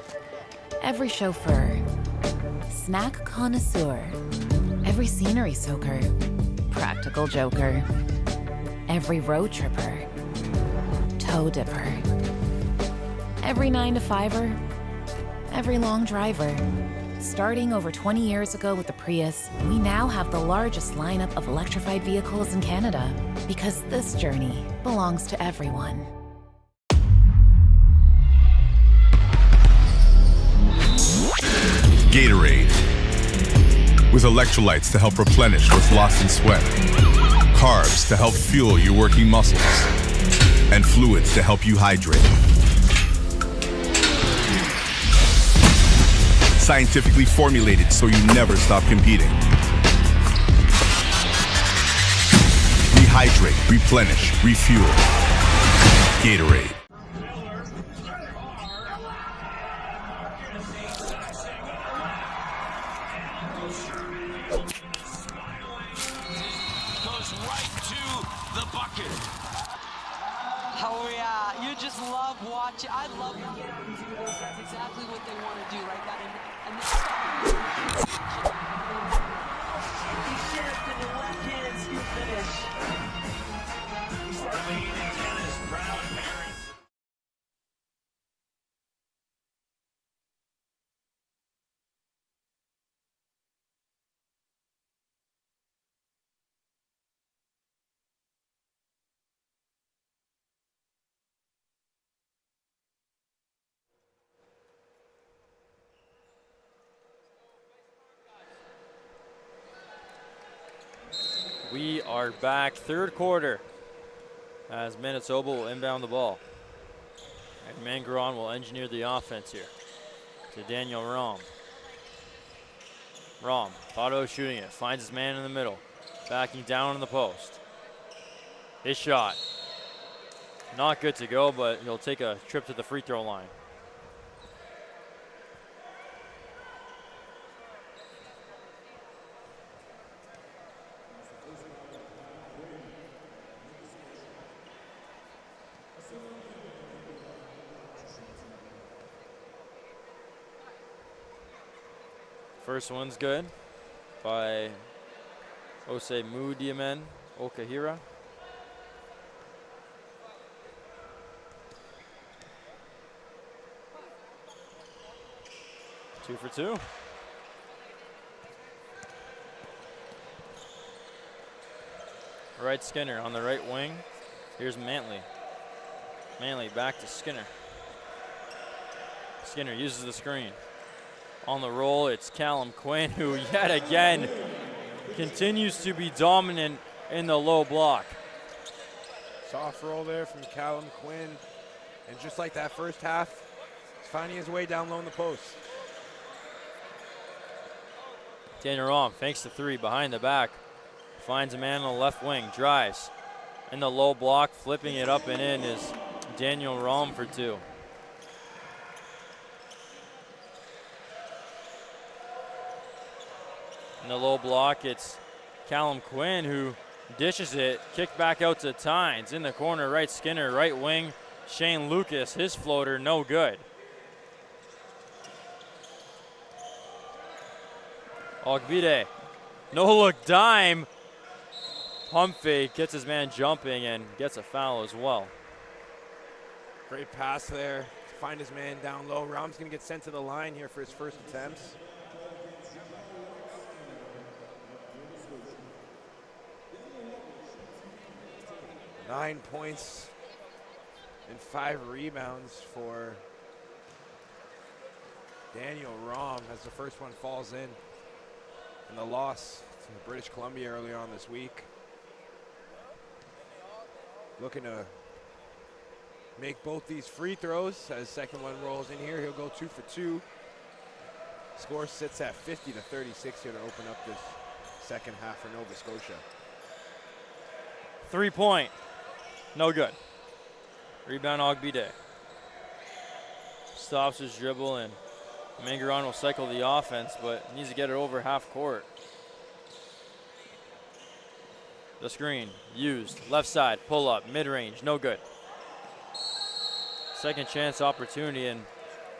Every chauffeur, snack connoisseur, every scenery soaker, practical joker, every road tripper, toe dipper, every 9-to-5er, every long driver. Starting over 20 years ago with the Prius, we now have the largest lineup of electrified vehicles in Canada because this journey belongs to everyone. Gatorade. With electrolytes to help replenish what's lost in sweat. Carbs to help fuel your working muscles. And fluids to help you hydrate. Scientifically formulated so you never stop competing. Rehydrate, replenish, refuel. Gatorade. Goes right to the bucket. Oh yeah, you just love watching. I love that's exactly what they want to do, right? That and you shift and your left hands you finish. We are back, third quarter, as Manitoba will inbound the ball. And Mangaron will engineer the offense here to Daniel Rom. Rom, thought about shooting it, finds his man in the middle, backing down in the post. His shot, not good to go, but he'll take a trip to the free throw line. First one's good by Osei Diamen Okahira. Two for two. Right Skinner on the right wing. Here's Mantley. Mantley back to Skinner. Skinner uses the screen. On the roll, it's Callum Quinn, who yet again continues to be dominant in the low block. Soft roll there from Callum Quinn. And just like that first half, he's finding his way down low in the post. Daniel Rom fakes the three behind the back. Finds a man on the left wing, drives. In the low block, flipping it up and in is Daniel Rom for two. In the low block, it's Callum Quinn who dishes it, kicked back out to Tynes. In the corner, right Skinner, right wing, Shane Lucas, his floater, no good. Ogbide, no look dime. Pump fake, gets his man jumping and gets a foul as well. Great pass there to find his man down low. Rom's going to get sent to the line here for his first attempts. Nine points And 5 rebounds for Daniel Rom as the first one falls in. And the loss to British Columbia earlier on this week. Looking to make both these free throws as second one rolls in here. He'll go 2 for 2. Score sits at 50-36 here to open up this second half for Nova Scotia. 3-point, no good. Rebound Ogbide. Stops his dribble and Mangaron will cycle the offense, but needs to get it over half court. The screen used, left side, pull up, mid-range, no good. Second chance opportunity, and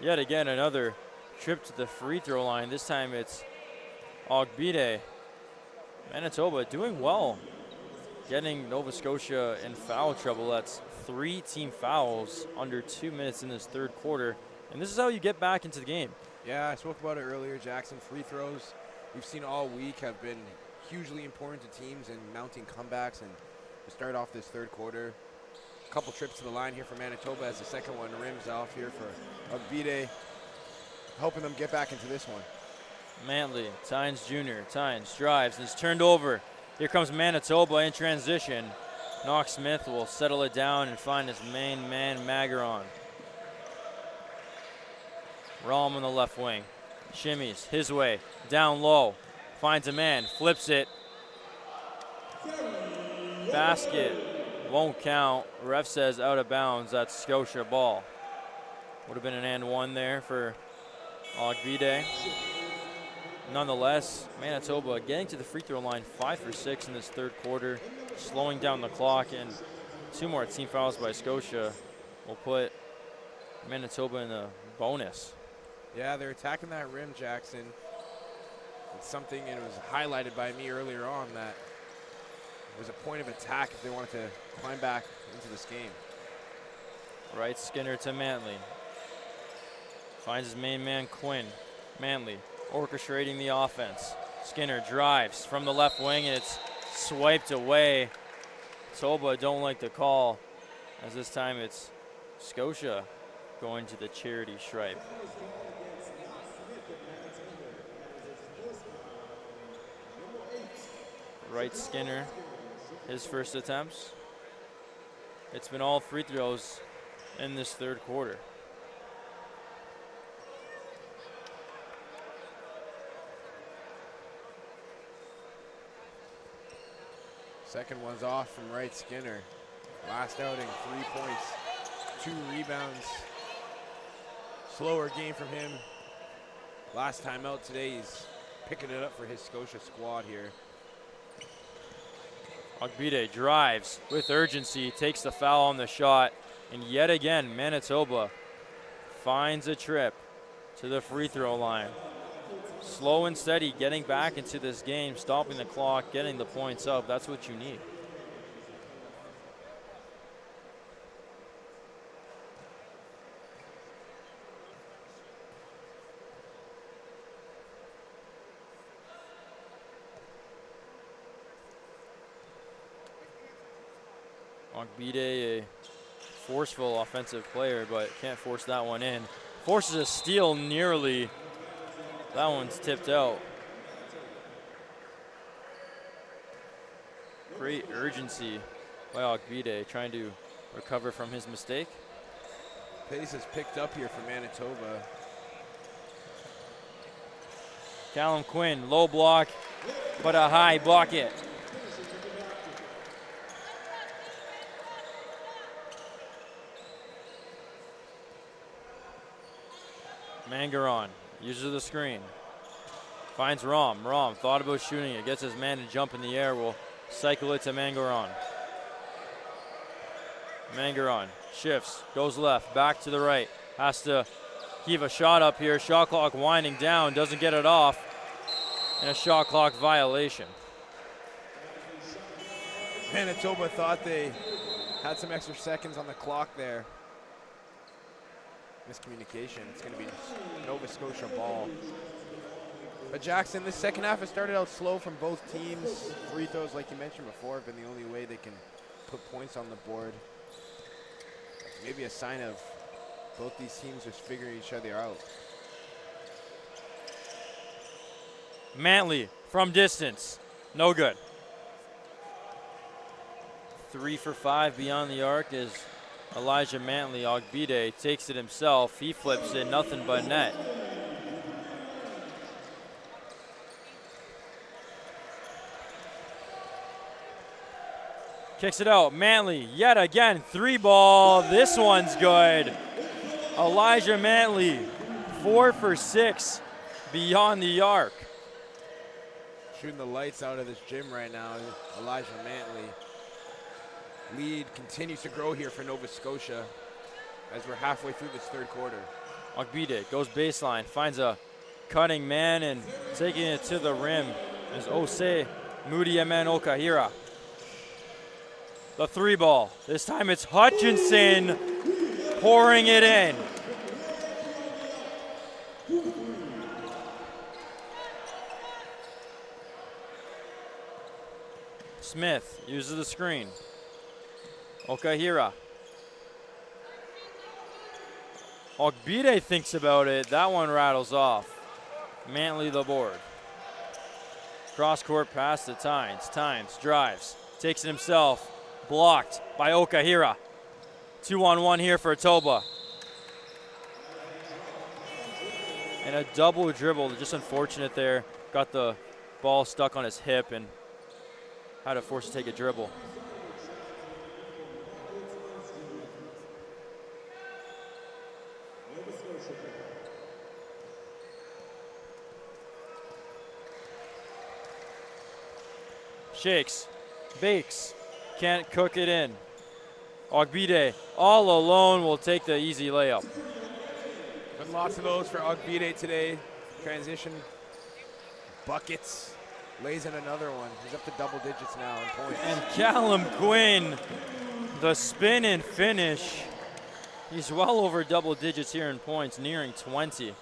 yet again another trip to the free throw line. This time it's Ogbide. Manitoba doing well, getting Nova Scotia in foul trouble. That's 3 team fouls under 2 minutes in this third quarter, and this is how you get back into the game. Yeah, I spoke about it earlier, Jackson. Free throws we've seen all week have been hugely important to teams in mounting comebacks, and to start off this third quarter, a couple trips to the line here for Manitoba as the second one rims off here for Ogbide, helping them get back into this one. Mantley, Tynes Jr., Tynes drives and is turned over. Here comes Manitoba in transition. Knox Smith will settle it down and find his main man, Magaron. Rom on the left wing. Shimmies his way, down low. Finds a man, flips it. Basket won't count. Ref says out of bounds. That's Scotia ball. Would have been an and one there for Ogbide. Nonetheless, Manitoba getting to the free throw line, 5 for 6 in this third quarter, slowing down the clock, and 2 more team fouls by Scotia will put Manitoba in the bonus. Yeah, they're attacking that rim, Jackson. It's something, and it was highlighted by me earlier on, that it was a point of attack if they wanted to climb back into this game. Right, Skinner to Mantley. Finds his main man, Quinn. Mantley orchestrating the offense. Skinner drives from the left wing, and it's swiped away. Toba don't like the call, as this time it's Scotia going to the charity stripe. Right, Skinner, his first attempts. It's been all free throws in this third quarter. Second one's off from Right, Skinner. Last outing, 3 points, 2 rebounds. Slower game from him. Last time out today, he's picking it up for his Scotia squad here. Ogbide drives with urgency, takes the foul on the shot, and yet again, Manitoba finds a trip to the free throw line. Slow and steady, getting back into this game, stopping the clock, getting the points up. That's what you need. Ogbide, a forceful offensive player, but can't force that one in. Forces a steal nearly. That one's tipped out. Great urgency by Ogbide, trying to recover from his mistake. Pace is picked up here for Manitoba. Callum Quinn, low block, but a high bucket. Mangaron uses the screen. Finds Rom. Rom thought about shooting it. Gets his man to jump in the air. Will cycle it to Mangaron. Mangaron shifts, goes left, back to the right. Has to heave a shot up here. Shot clock winding down. Doesn't get it off. And a shot clock violation. Manitoba thought they had some extra seconds on the clock there. Miscommunication. It's going to be Nova Scotia ball. But Jackson, this second half has started out slow from both teams. Free throws, like you mentioned before, have been the only way they can put points on the board. maybe a sign of both these teams just figuring each other out. Mantley from distance, no good. 3 for 5 beyond the arc is Elijah Mantley. Ogbide takes it himself. He flips it, nothing but net. Kicks it out. Mantley yet again. 3-ball. This one's good. Elijah Mantley, 4 for 6 beyond the arc. Shooting the lights out of this gym right now, Elijah Mantley. Lead continues to grow here for Nova Scotia as we're halfway through this third quarter. Ogbide goes baseline, finds a cutting man and taking it to the rim is Ose Mudiaman Okahira. The 3-ball. This time it's Hutchinson pouring it in. Smith uses the screen. Okahira. Ogbide thinks about it. That one rattles off. Mantley the board. Cross court pass to Tynes. Tynes drives. Takes it himself. Blocked by Okahira. 2-on-1 here for Toba. And a double dribble. Just unfortunate there. Got the ball stuck on his hip and had to force to take a dribble. Shakes, bakes, can't cook it in. Ogbide all alone will take the easy layup. Been lots of those for Ogbide today. Transition buckets. Lays in another one. He's up to double digits now in points. And Callum Quinn, the spin and finish. He's well over double digits here in points, nearing 20.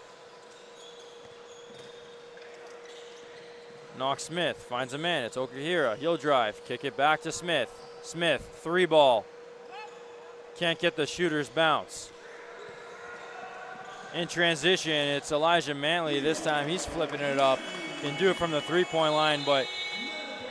Knox Smith finds a man. It's Okahira. He'll drive. Kick it back to Smith. Smith, 3-ball. Can't get the shooter's bounce. In transition, it's Elijah Mantley. This time he's flipping it up. Can do it from the 3-point line, but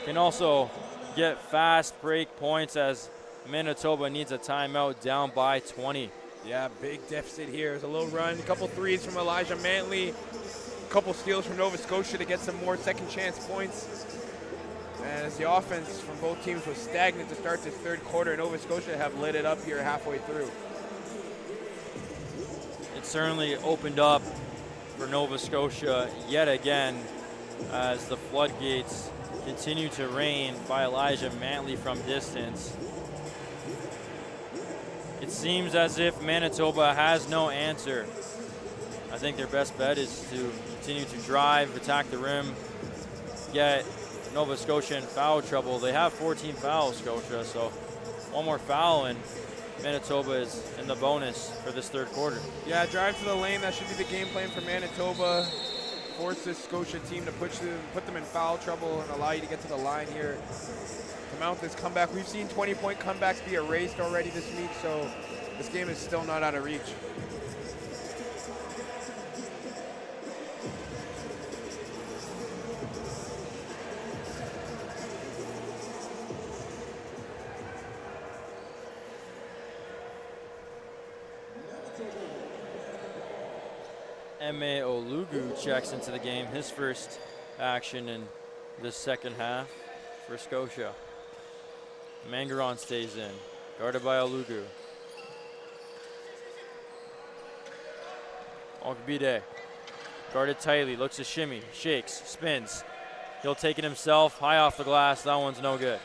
can also get fast break points as Manitoba needs a timeout down by 20. Yeah, big deficit here. There's a little run, a couple threes from Elijah Mantley, a couple steals from Nova Scotia to get some more second chance points. And as the offense from both teams was stagnant to start this third quarter, Nova Scotia have lit it up here halfway through. It certainly opened up for Nova Scotia yet again as the floodgates continue to rain by Elijah Mantley from distance. It seems as if Manitoba has no answer. I think their best bet is to continue to drive, attack the rim, get Nova Scotia in foul trouble. They have 14 fouls, Scotia, so one more foul and Manitoba is in the bonus for this third quarter. Yeah, drive to the lane. That should be the game plan for Manitoba. Force this Scotia team to put them in foul trouble and allow you to get to the line here to mount this comeback. We've seen 20-point comebacks be erased already this week, so this game is still not out of reach. Eme Olugu checks into the game, his first action in the second half for Scotia. Mangaron stays in, guarded by Olugu. Ogbide, guarded tightly, looks to shimmy, shakes, spins. He'll take it himself, high off the glass, that one's no good.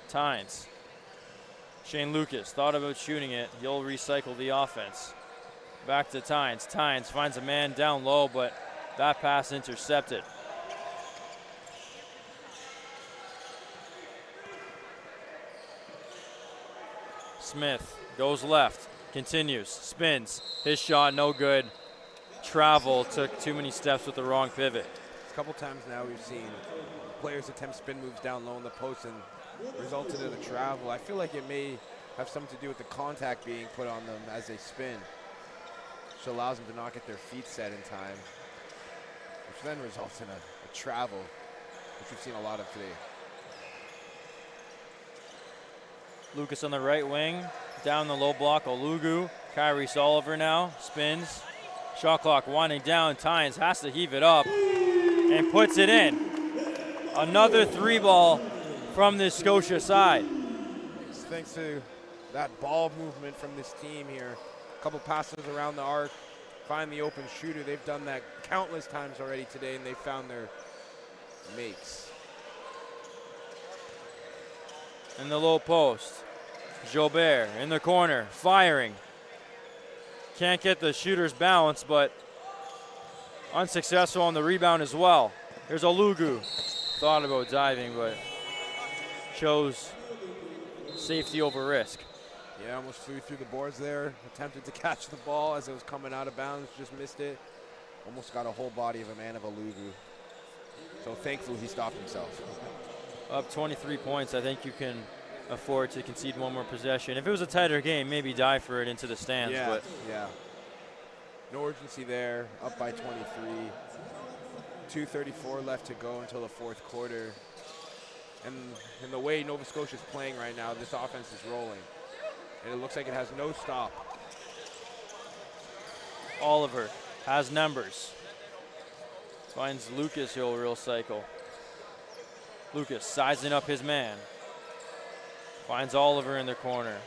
Tynes. Shane Lucas thought about shooting it. He'll recycle the offense. Back to Tynes. Tynes finds a man down low, but that pass intercepted. Smith goes left, continues, spins. His shot no good. Travel, took too many steps with the wrong pivot. A couple times now we've seen players attempt spin moves down low in the post and resulted in a travel. I feel like it may have something to do with the contact being put on them as they spin, which allows them to not get their feet set in time, which then results in a travel, which we've seen a lot of today. Lucas on the right wing, down the low block, Olugu. Kyrie Oliver now, spins. Shot clock winding down, Tynes has to heave it up and puts it in. Another 3 ball from this Scotia side. Thanks to that ball movement from this team here. A couple passes around the arc, find the open shooter. They've done that countless times already today, and they found their makes. In the low post, Jobert in the corner, firing. Can't get the shooter's balance, but unsuccessful on the rebound as well. There's Olugu. Thought about diving, but chose safety over risk. Yeah, almost flew through the boards there. Attempted to catch the ball as it was coming out of bounds, just missed it. Almost got a whole body of a man of Olugu. So thankfully he stopped himself. Up 23 points, I think you can afford to concede one more possession. If it was a tighter game, maybe dive for it into the stands. Yeah, but yeah. No urgency there, up by 23. 2:34 left to go until the fourth quarter. And the way Nova Scotia is playing right now, this offense is rolling. And it looks like it has no stop. Oliver has numbers. Finds Lucas, he'll real cycle. Lucas sizing up his man. Finds Oliver in the corner.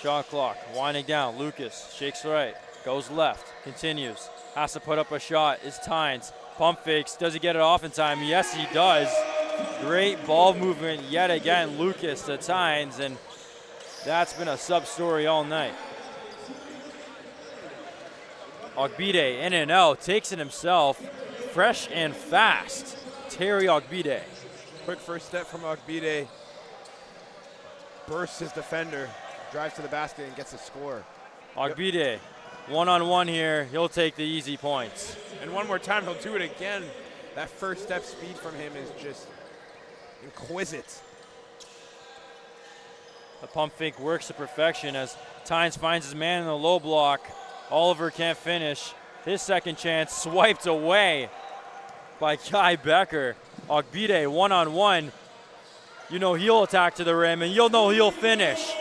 Shot clock winding down. Lucas shakes right, goes left, continues. Has to put up a shot. Is Tynes. Pump fakes. Does he get it off in time? Yes, he does. Great ball movement yet again. Lucas to Tynes, and that's been a sub-story all night. Ogbide in and out, takes it himself. Fresh and fast. Terry Ogbide. Quick first step from Ogbide. Bursts his defender, drives to the basket and gets a score. Ogbide, one-on-one here. He'll take the easy points. And one more time, he'll do it again. That first step speed from him is just exquisite. The pump fake works to perfection as Tynes finds his man in the low block. Oliver can't finish. His second chance swiped away by Kai Becker. Ogbide one-on-one. You know he'll attack to the rim, and you'll know he'll finish.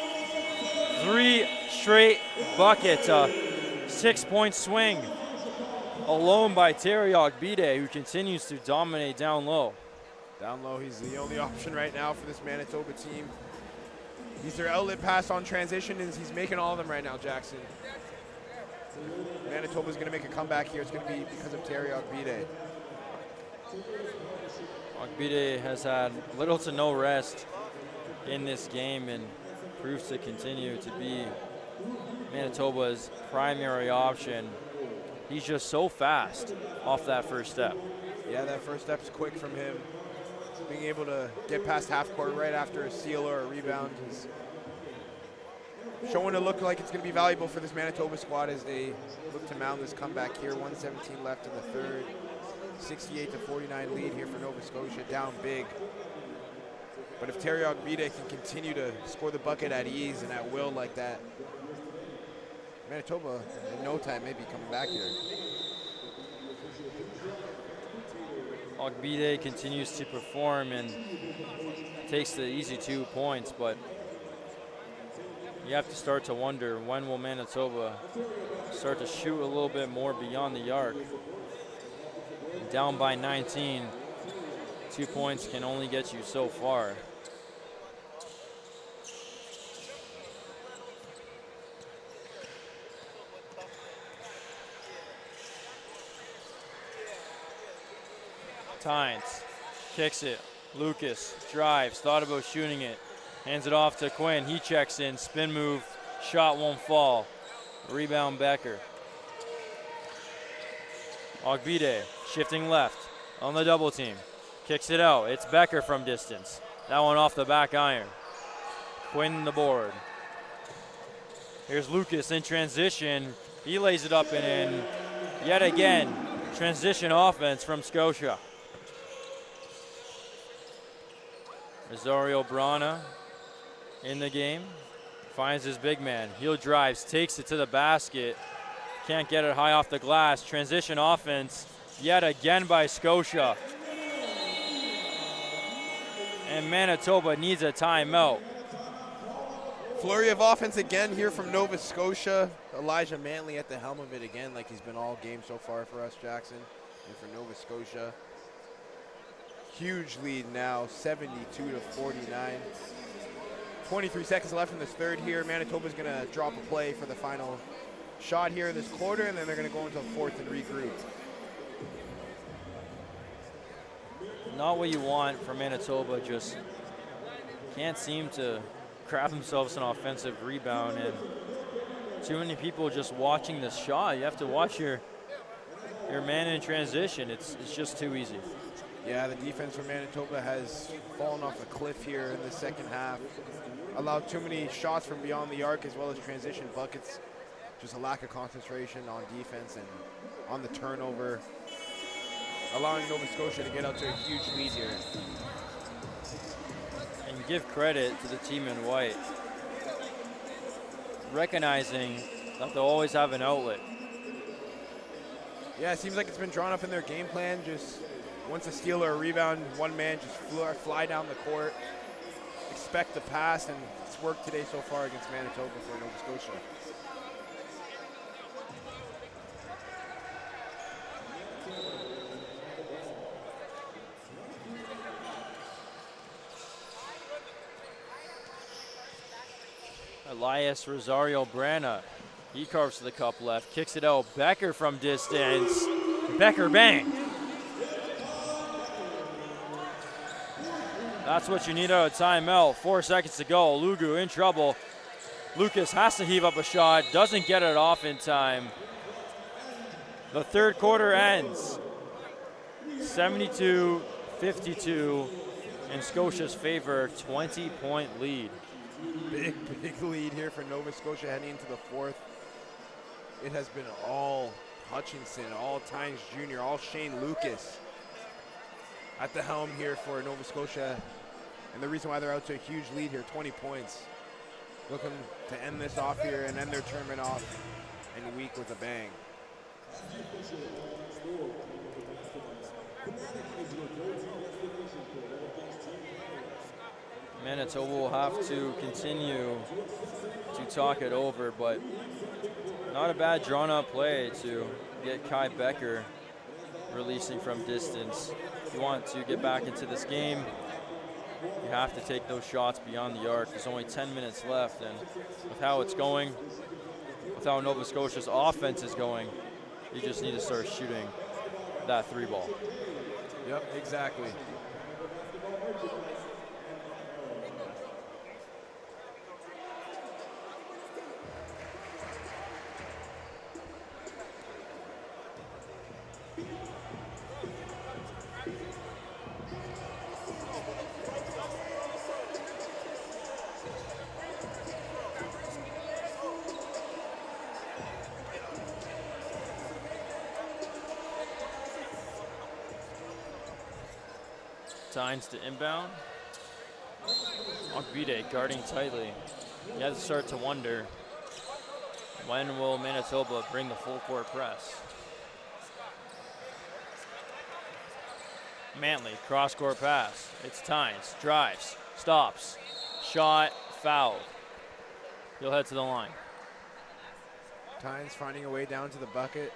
3 straight buckets, a 6-point swing. Alone by Terry Ogbide, who continues to dominate down low. Down low, he's the only option right now for this Manitoba team. He's their outlet pass on transition, and he's making all of them right now, Jackson. Manitoba's going to make a comeback here. It's going to be because of Terry Ogbide. Ogbide has had little to no rest in this game and proves to continue to be Manitoba's primary option. He's just so fast off that first step. Yeah, that first step's quick from him. Being able to get past half court right after a steal or a rebound is showing to look like it's going to be valuable for this Manitoba squad as they look to mount this comeback here. 1:17 left in the third. 68-49 lead here for Nova Scotia, down big. But if Terry Ogbide can continue to score the bucket at ease and at will like that, Manitoba in no time may be coming back here. Ogbide continues to perform and takes the easy 2 points, but you have to start to wonder, when will Manitoba start to shoot a little bit more beyond the arc? Down by 19, 2 points can only get you so far. Tynes kicks it. Lucas drives, thought about shooting it. Hands it off to Quinn. He checks in, spin move, shot won't fall. Rebound Becker. Ogbide shifting left on the double team. Kicks it out. It's Becker from distance. That one off the back iron. Quinn the board. Here's Lucas in transition. He lays it up and in. Yet again, transition offense from Scotia. Rosario Brana in the game. Finds his big man. Heel drives, takes it to the basket. Can't get it high off the glass. Transition offense yet again by Scotia. And Manitoba needs a timeout. Flurry of offense again here from Nova Scotia. Elijah Mantley at the helm of it again, like he's been all game so far for us, Jackson. And for Nova Scotia, huge lead now, 72-49. 23 seconds left in this third here. Manitoba's gonna drop a play for the final shot here in this quarter, and then they're gonna go into a fourth and regroup. Not what you want from Manitoba, just can't seem to grab themselves an offensive rebound, and too many people just watching this shot. You have to watch your man in transition. It's just too easy. Yeah, the defense for Manitoba has fallen off a cliff here in the second half. Allowed too many shots from beyond the arc as well as transition buckets. Just a lack of concentration on defense and on the turnover, allowing Nova Scotia to get out to a huge lead here. And give credit to the team in white, recognizing that they'll always have an outlet. Yeah, it seems like it's been drawn up in their game plan. Just once a steal or a rebound, one man just fly down the court, expect the pass, and it's worked today so far against Manitoba for Nova Scotia. Elias Rosario Brana, he carves to the cup left, kicks it out. Becker from distance. Becker bang. That's what you need out of timeout. 4 seconds to go. Lugu in trouble. Lucas has to heave up a shot, doesn't get it off in time. The third quarter ends 72-52 in Scotia's favor, 20-point lead. Big lead here for Nova Scotia heading into the fourth. It has been all Hutchinson, all Tynes Jr., all Shane Lucas at the helm here for Nova Scotia. And the reason why they're out to a huge lead here, 20 points. Looking to end this off here and end their tournament off in a week with a bang. Manitoba will have to continue to talk it over, but not a bad drawn-up play to get Kai Becker releasing from distance. If you want to get back into this game, you have to take those shots beyond the arc. There's only 10 minutes left, and with how it's going, with how Nova Scotia's offense is going, you just need to start shooting that three ball. Yep, exactly. Tynes to inbound. Ogbide guarding tightly. You have to start to wonder, when will Manitoba bring the full court press? Mantley, cross court pass. It's Tynes, drives, stops, shot, foul. He'll head to the line. Tynes finding a way down to the bucket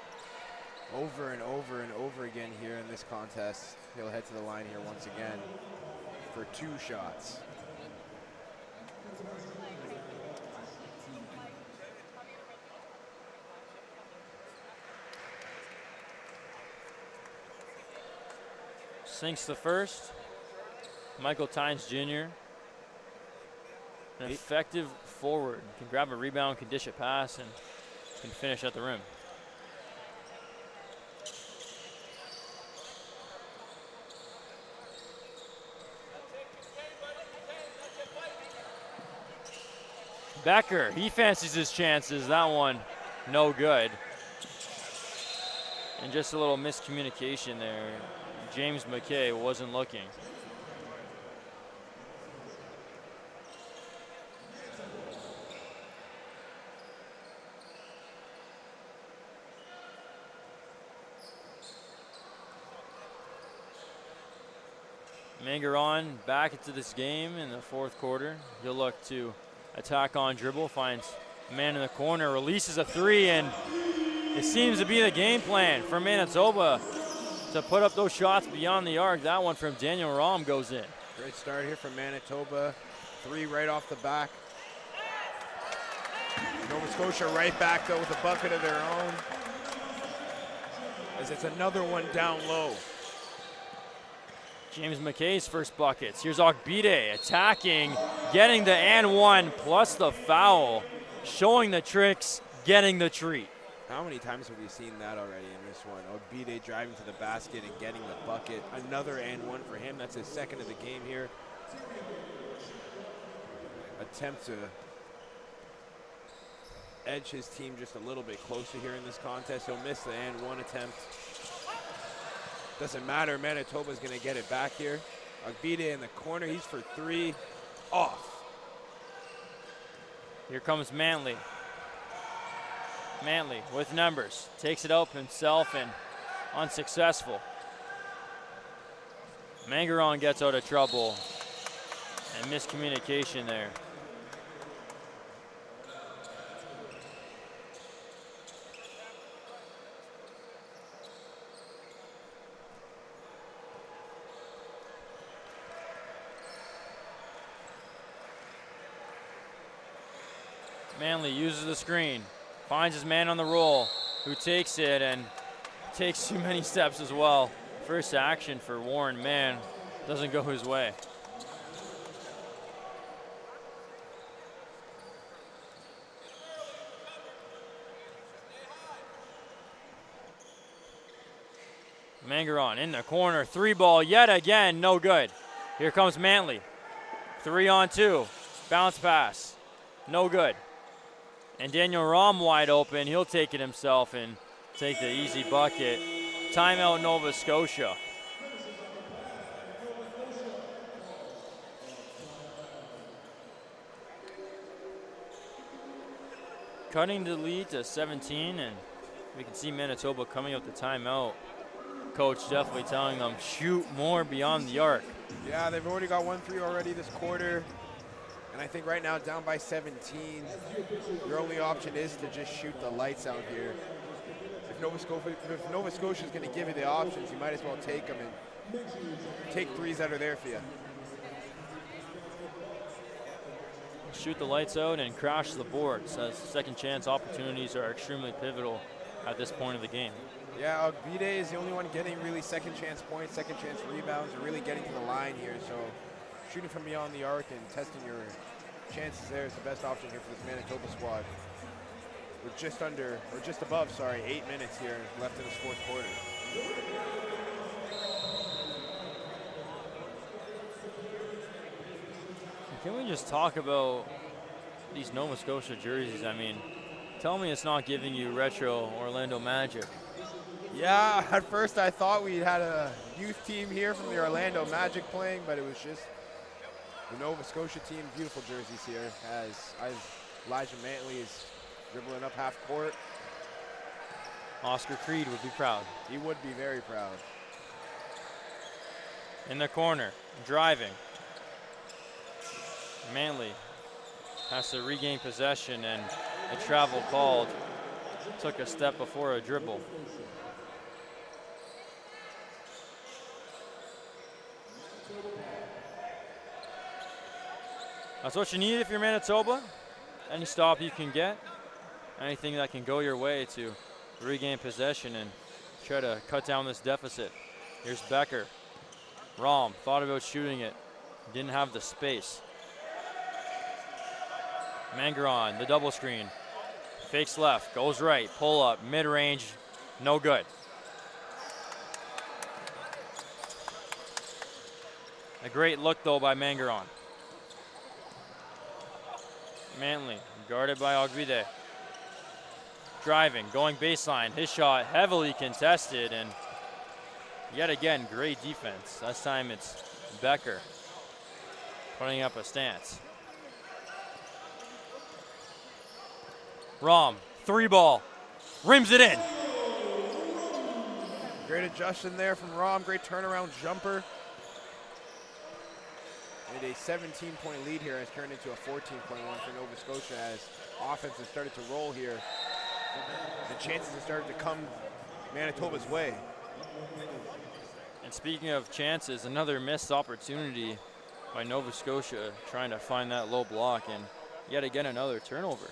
over and over and over again here in this contest. He'll head to the line here once again for 2 shots. Sinks the first. Michael Tynes Jr. An effective forward. Can grab a rebound, can dish a pass, and can finish at the rim. Becker, he fancies his chances. That one, no good. And just a little miscommunication there. James McKay wasn't looking. Mangaron back into this game in the fourth quarter. He'll look to attack on dribble, finds a man in the corner, releases a three, and it seems to be the game plan for Manitoba to put up those shots beyond the arc. That one from Daniel Rom goes in. Great start here from Manitoba. 3 right off the back. Nova Scotia right back though with a bucket of their own. As it's another one down low. James McKay's first buckets. Here's Ogbide attacking, getting the and one plus the foul, showing the tricks, getting the treat. How many times have we seen that already in this one? Ogbide driving to the basket and getting the bucket. Another and one for him. That's his second of the game here. Attempt to edge his team just a little bit closer here in this contest. He'll miss the and one attempt. Doesn't matter, Manitoba's gonna get it back here. Ogbide in the corner, he's for 3, off. Here comes Manley. Manley with numbers, takes it up himself and unsuccessful. Mangaron gets out of trouble and miscommunication there. Manley uses the screen, finds his man on the roll, who takes it and takes too many steps as well. First action for Warren Mann doesn't go his way. Mangaron in the corner, 3-ball yet again, no good. Here comes Manley, 3-on-2, bounce pass, no good. And Daniel Rom wide open. He'll take it himself and take the easy bucket. Timeout Nova Scotia. Cutting the lead to 17, and we can see Manitoba coming up the timeout. Coach definitely telling them shoot more beyond the arc. Yeah, they've already got 1-3 already this quarter. And I think right now, down by 17, your only option is to just shoot the lights out here. If Nova Scotia is going to give you the options, you might as well take them and take threes that are there for you. Shoot the lights out and crash the boards, as second chance opportunities are extremely pivotal at this point of the game. Yeah, Ogbide is the only one getting really second chance points, second chance rebounds, or really getting to the line here. So shooting from beyond the arc and testing your chances there is the best option here for this Manitoba squad. With just under, or just above, sorry, 8 minutes here left in this fourth quarter. Can we just talk about these Nova Scotia jerseys? I mean, tell me it's not giving you retro Orlando Magic. Yeah, at first I thought we had a youth team here from the Orlando Magic playing, but it was just the Nova Scotia team. Beautiful jerseys here as Elijah Mantley is dribbling up half court. Oscar Creed would be proud. He would be very proud. In the corner, driving. Manley has to regain possession, and a travel called. Took a step before a dribble. That's what you need if you're Manitoba. Any stop you can get, anything that can go your way to regain possession and try to cut down this deficit. Here's Becker. Rom thought about shooting it, didn't have the space. Mangaron, the double screen. Fakes left, goes right, pull up, mid-range, no good. A great look though by Mangaron. Manley, guarded by Ogbide. Driving, going baseline, his shot heavily contested, and yet again, great defense. This time it's Becker putting up a stance. Rom, 3-ball, rims it in. Great adjustment there from Rom, great turnaround jumper. And a 17-point lead here has turned into a 14-point one for Nova Scotia as offense has started to roll here. The chances have started to come Manitoba's way. And speaking of chances, another missed opportunity by Nova Scotia trying to find that low block, and yet again another turnover.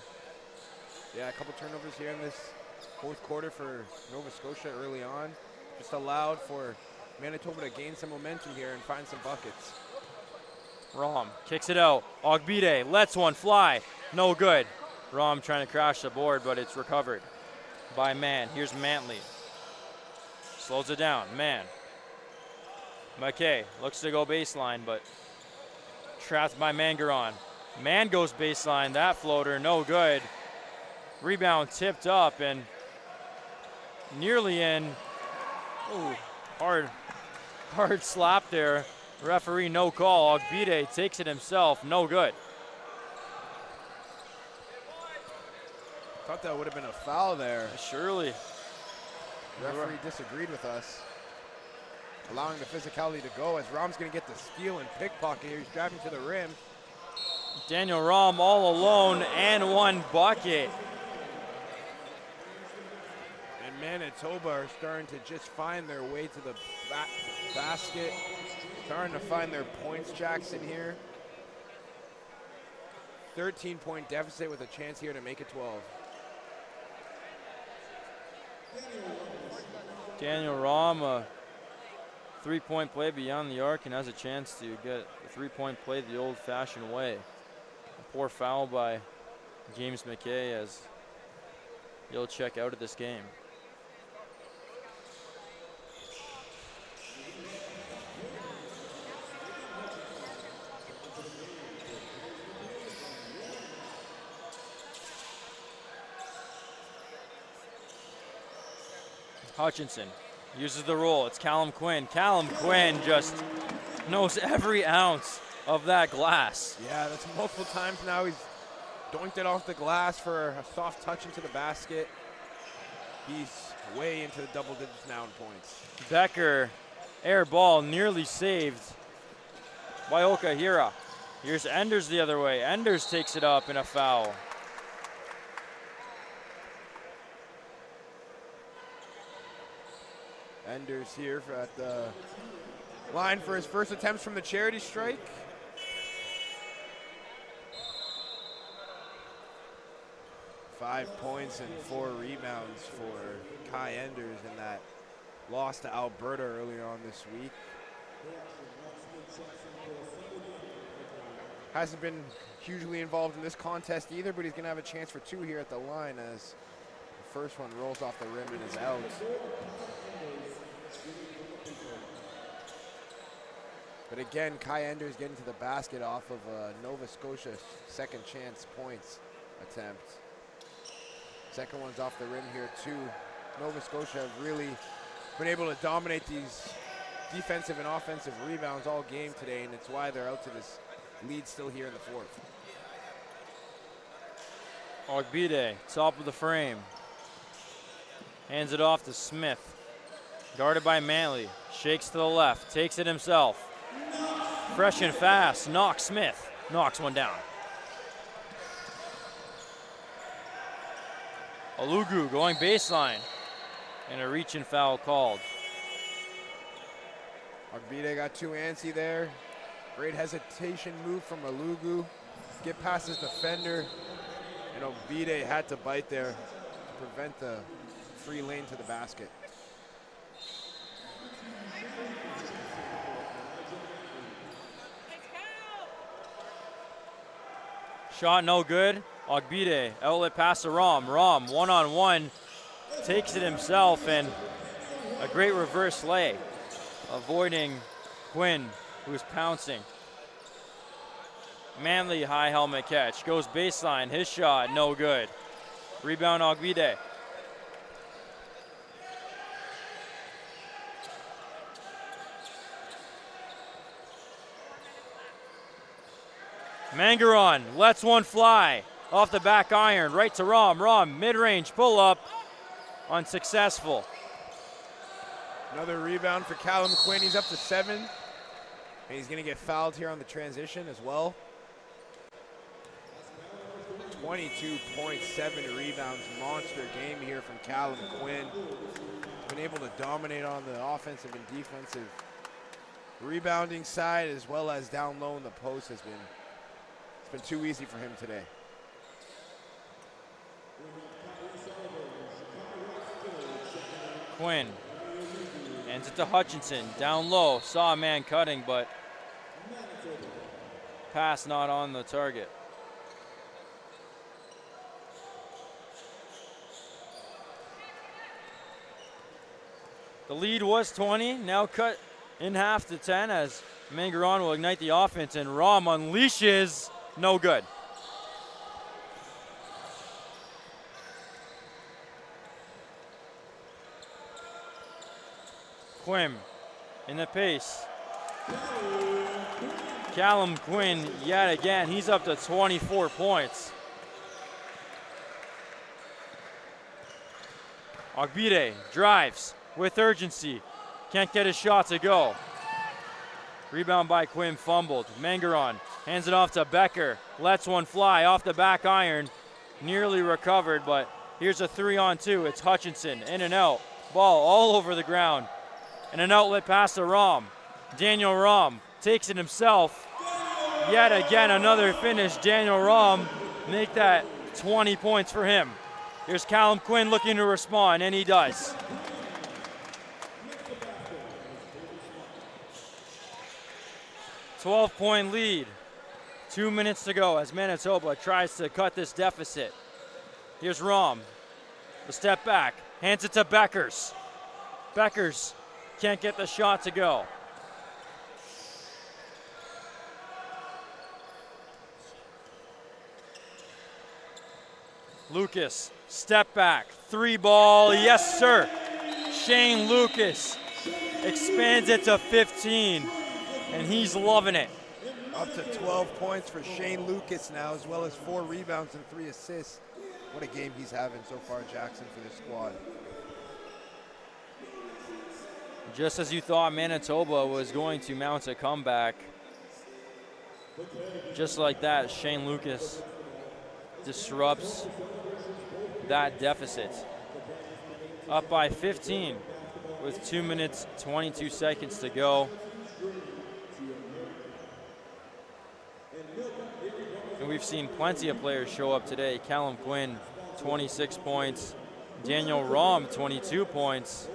Yeah, a couple turnovers here in this fourth quarter for Nova Scotia early on. Just allowed for Manitoba to gain some momentum here and find some buckets. Rom kicks it out. Ogbide lets one fly. No good. Rom trying to crash the board, but it's recovered by Mann. Here's Mantley. Slows it down. Mann. McKay looks to go baseline, but trapped by Mangaron. Mann goes baseline. That floater, no good. Rebound tipped up and nearly in. Ooh, hard slap there. Referee no call. Ogbide takes it himself. No good. Thought that would have been a foul there. Surely. Referee disagreed with us, allowing the physicality to go as Rom's going to get the steal and pickpocket here. He's driving to the rim. Daniel Rom all alone and one bucket. And Manitoba are starting to just find their way to the basket. Starting to find their points, Jackson, here. 13-point deficit with a chance here to make it 12. Daniel Rom, a three-point play beyond the arc and has a chance to get a three-point play the old-fashioned way. A poor foul by James McKay as he'll check out of this game. Hutchinson uses the roll. It's Callum Quinn. Callum Quinn just knows every ounce of that glass. Yeah, that's multiple times now. He's doinked it off the glass for a soft touch into the basket. He's way into the double digits now in points. Becker, air ball nearly saved by Okahira. Here's Enders the other way. Enders takes it up in a foul. Enders here at the line for his first attempts from the charity strike. Five points and 4 rebounds for Kai Enders in that loss to Alberta earlier on this week. Hasn't been hugely involved in this contest either, but he's going to have a chance for 2 here at the line as the first one rolls off the rim and is out. But again, Kai Enders getting to the basket off of Nova Scotia second chance points attempt. Second one's off the rim here too. Nova Scotia have really been able to dominate these defensive and offensive rebounds all game today, and it's why they're out to this lead still here in the fourth. Ogbide, top of the frame. Hands it off to Smith. Guarded by Manley. Shakes to the left, takes it himself. Fresh and fast, knocks Smith. Knocks one down. Alugu going baseline. And a reach and foul called. Ogbide got too antsy there. Great hesitation move from Alugu. Get past his defender. And Ogbide had to bite there to prevent the free lane to the basket. Shot no good. Ogbide, outlet pass to Rom. Rom, one-on-one, takes it himself, and a great reverse lay, avoiding Quinn, who's pouncing. Manley high helmet catch, goes baseline, his shot, no good. Rebound Ogbide. Mangaron lets one fly off the back iron, right to Rom. Rom, mid-range pull-up, unsuccessful. Another rebound for Callum Quinn. He's up to 7. And he's going to get fouled here on the transition as well. 22.7 rebounds, monster game here from Callum Quinn. Been able to dominate on the offensive and defensive rebounding side, as well as down low in the post. It's been too easy for him today. Quinn hands it to Hutchinson, down low, saw a man cutting, but pass not on the target. The lead was 20, now cut in half to 10 as Mangaron will ignite the offense and Rom unleashes, no good. Quinn in the pace. Callum Quinn yet again, he's up to 24 points. Ogbide drives with urgency, can't get his shot to go. Rebound by Quinn, fumbled. Mangaron hands it off to Becker, lets one fly off the back iron, nearly recovered, but here's a 3-on-2. It's Hutchinson, in and out, ball all over the ground, and an outlet pass to Rom. Daniel Rom takes it himself. Yet again, another finish. Daniel Rom make that 20 points for him. Here's Callum Quinn looking to respond, and he does. "12-point lead. 2 minutes to go as Manitoba tries to cut this deficit. Here's Rom. The step back. Hands it to Beckers. Beckers can't get the shot to go. Lucas, step back, 3-ball, yes sir. Shane Lucas expands it to 15, and he's loving it. Up to 12 points for Shane Lucas now, as well as 4 rebounds and 3 assists. What a game he's having so far, Jackson, for this squad. Just as you thought Manitoba was going to mount a comeback, just like that, Shane Lucas disrupts that deficit. Up by 15 with 2 minutes, 22 seconds to go. And we've seen plenty of players show up today. Callum Quinn, 26 points. Daniel Rom, 22 points.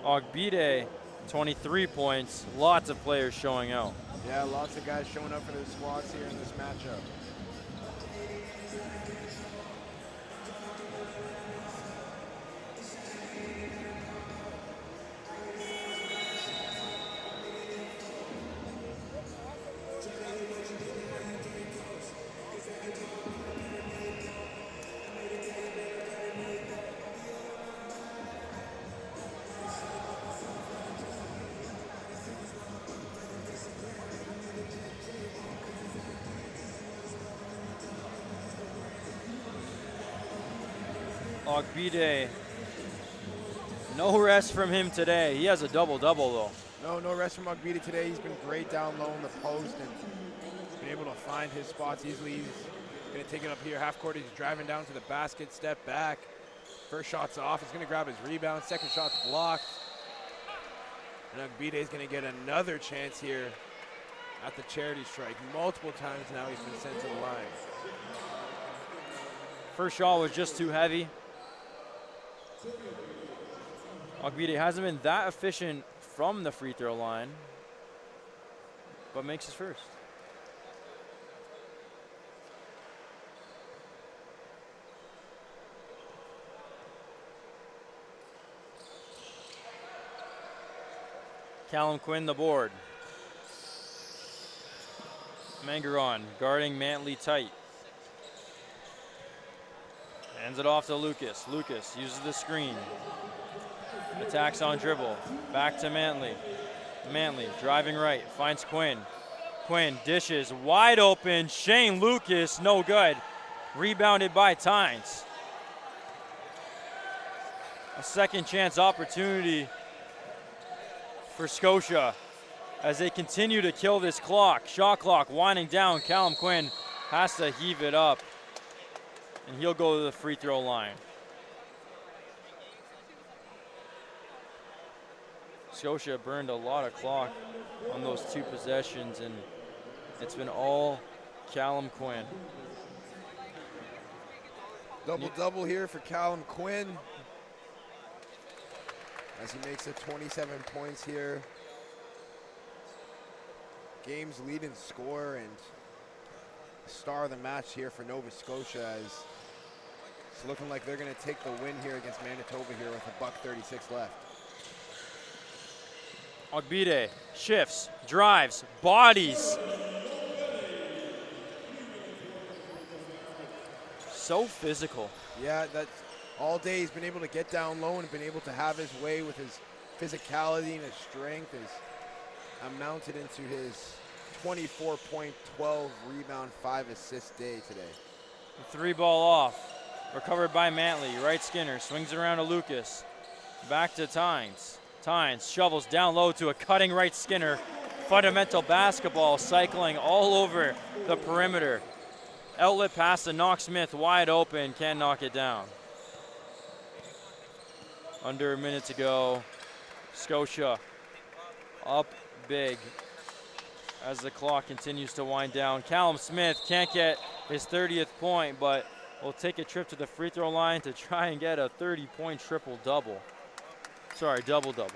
Ogbide, 23 points. Lots of players showing out. Yeah, lots of guys showing up for their squads here in this matchup. Ogbide, no rest from him today. He has a double-double though. No rest from Ogbide today. He's been great down low in the post and been able to find his spots easily. He's going to take it up here half court. He's driving down to the basket, step back. First shot's off. He's going to grab his rebound. Second shot's blocked. And Ogbide is going to get another chance here at the charity strike. Multiple times now he's been sent to the line. First shot was just too heavy. Ogbide hasn't been that efficient from the free throw line, but makes his first. Callum Quinn the board. Mangaron guarding Mantley tight. Hands it off to Lucas. Lucas uses the screen. Attacks on dribble. Back to Mantley. Mantley driving right. Finds Quinn. Quinn dishes wide open. Shane Lucas, no good. Rebounded by Tynes. A second chance opportunity for Scotia. as they continue to kill this clock. Shot clock winding down. Callum Quinn has to heave it up, and he'll go to the free throw line. Scotia burned a lot of clock on those 2 possessions, and it's been all Callum Quinn. Double-double here for Callum Quinn as he makes it 27 points here. Game's leading scorer and star of the match here for Nova Scotia, as it's looking like they're going to take the win here against Manitoba here with $1:36 left. Ogbide shifts, drives, bodies. So physical. Yeah, that all day he's been able to get down low and been able to have his way with his physicality and his strength is amounted into his 24-point, 12 rebound, 5 assist day today. The 3 ball off, recovered by Mantley. Right Skinner swings it around to Lucas. Back to Tynes. Tynes shovels down low to a cutting right Skinner. Fundamental basketball cycling all over the perimeter. Outlet pass to Knox Smith, wide open, can't knock it down. Under a minute to go. Scotia up big as the clock continues to wind down. Callum Smith can't get his 30th point, but will take a trip to the free throw line to try and get a 30-point triple-double. Sorry, double-double.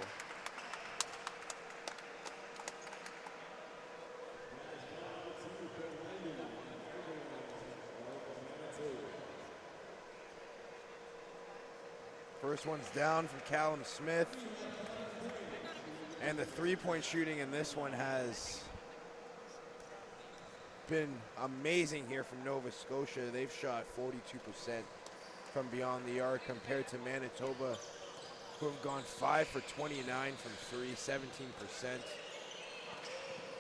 First one's down from Callum Smith. And the 3-point shooting in this one has been amazing here from Nova Scotia. They've shot 42% from beyond the arc compared to Manitoba, who have gone 5 for 29 from 3, 17%.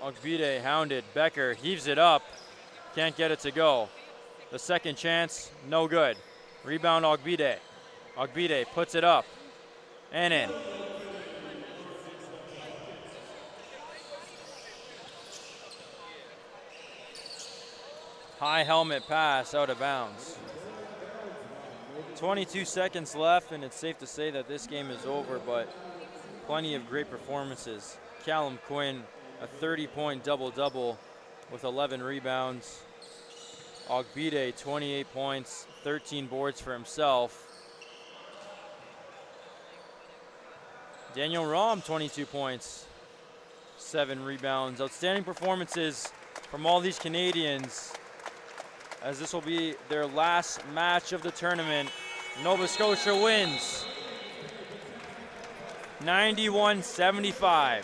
Ogbide hounded. Becker heaves it up. Can't get it to go. The second chance, no good. Rebound Ogbide. Ogbide puts it up and in. High helmet pass out of bounds. 22 seconds left, and it's safe to say that this game is over, but plenty of great performances. Callum Quinn, a 30-point double-double with 11 rebounds. Ogbide, 28 points, 13 boards for himself. Daniel Rahm, 22 points, 7 rebounds. Outstanding performances from all these Canadians, as this will be their last match of the tournament. Nova Scotia wins 91-75.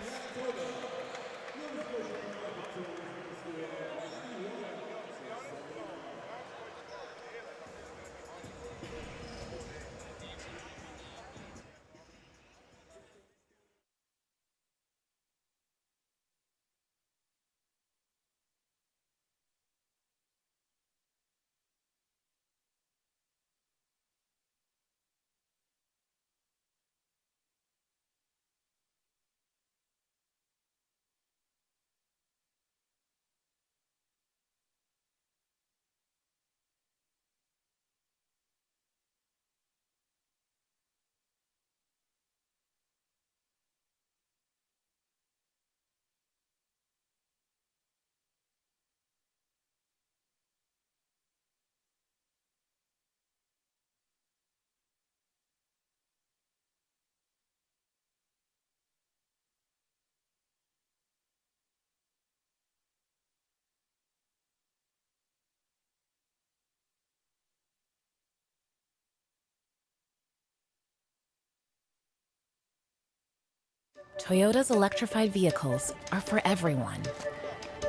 Toyota's electrified vehicles are for everyone.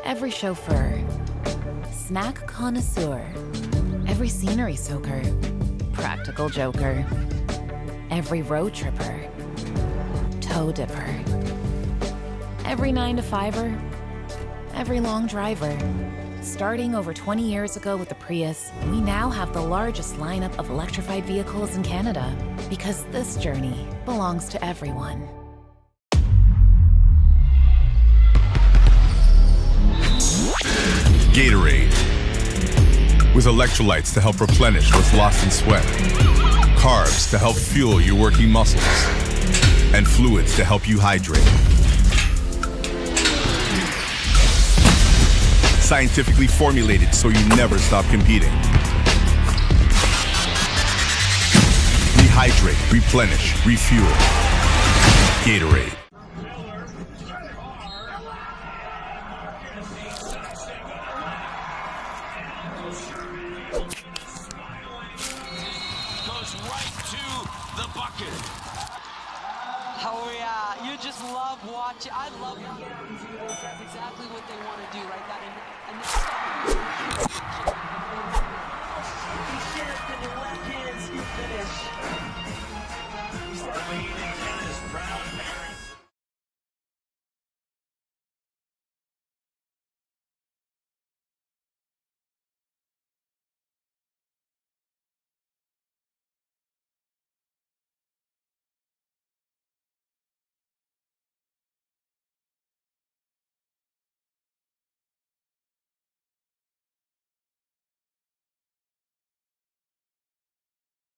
Every chauffeur, snack connoisseur, every scenery soaker, practical joker, every road tripper, toe dipper, every 9-to-5er, every long driver. Starting over 20 years ago with the Prius, we now have the largest lineup of electrified vehicles in Canada, because this journey belongs to everyone. Gatorade. With electrolytes to help replenish what's lost in sweat. Carbs to help fuel your working muscles. And fluids to help you hydrate. Scientifically formulated so you never stop competing. Rehydrate, replenish, refuel. Gatorade. Goes right to the bucket. Oh yeah, you just love watching. I love watching. That's exactly what they want to do, right? That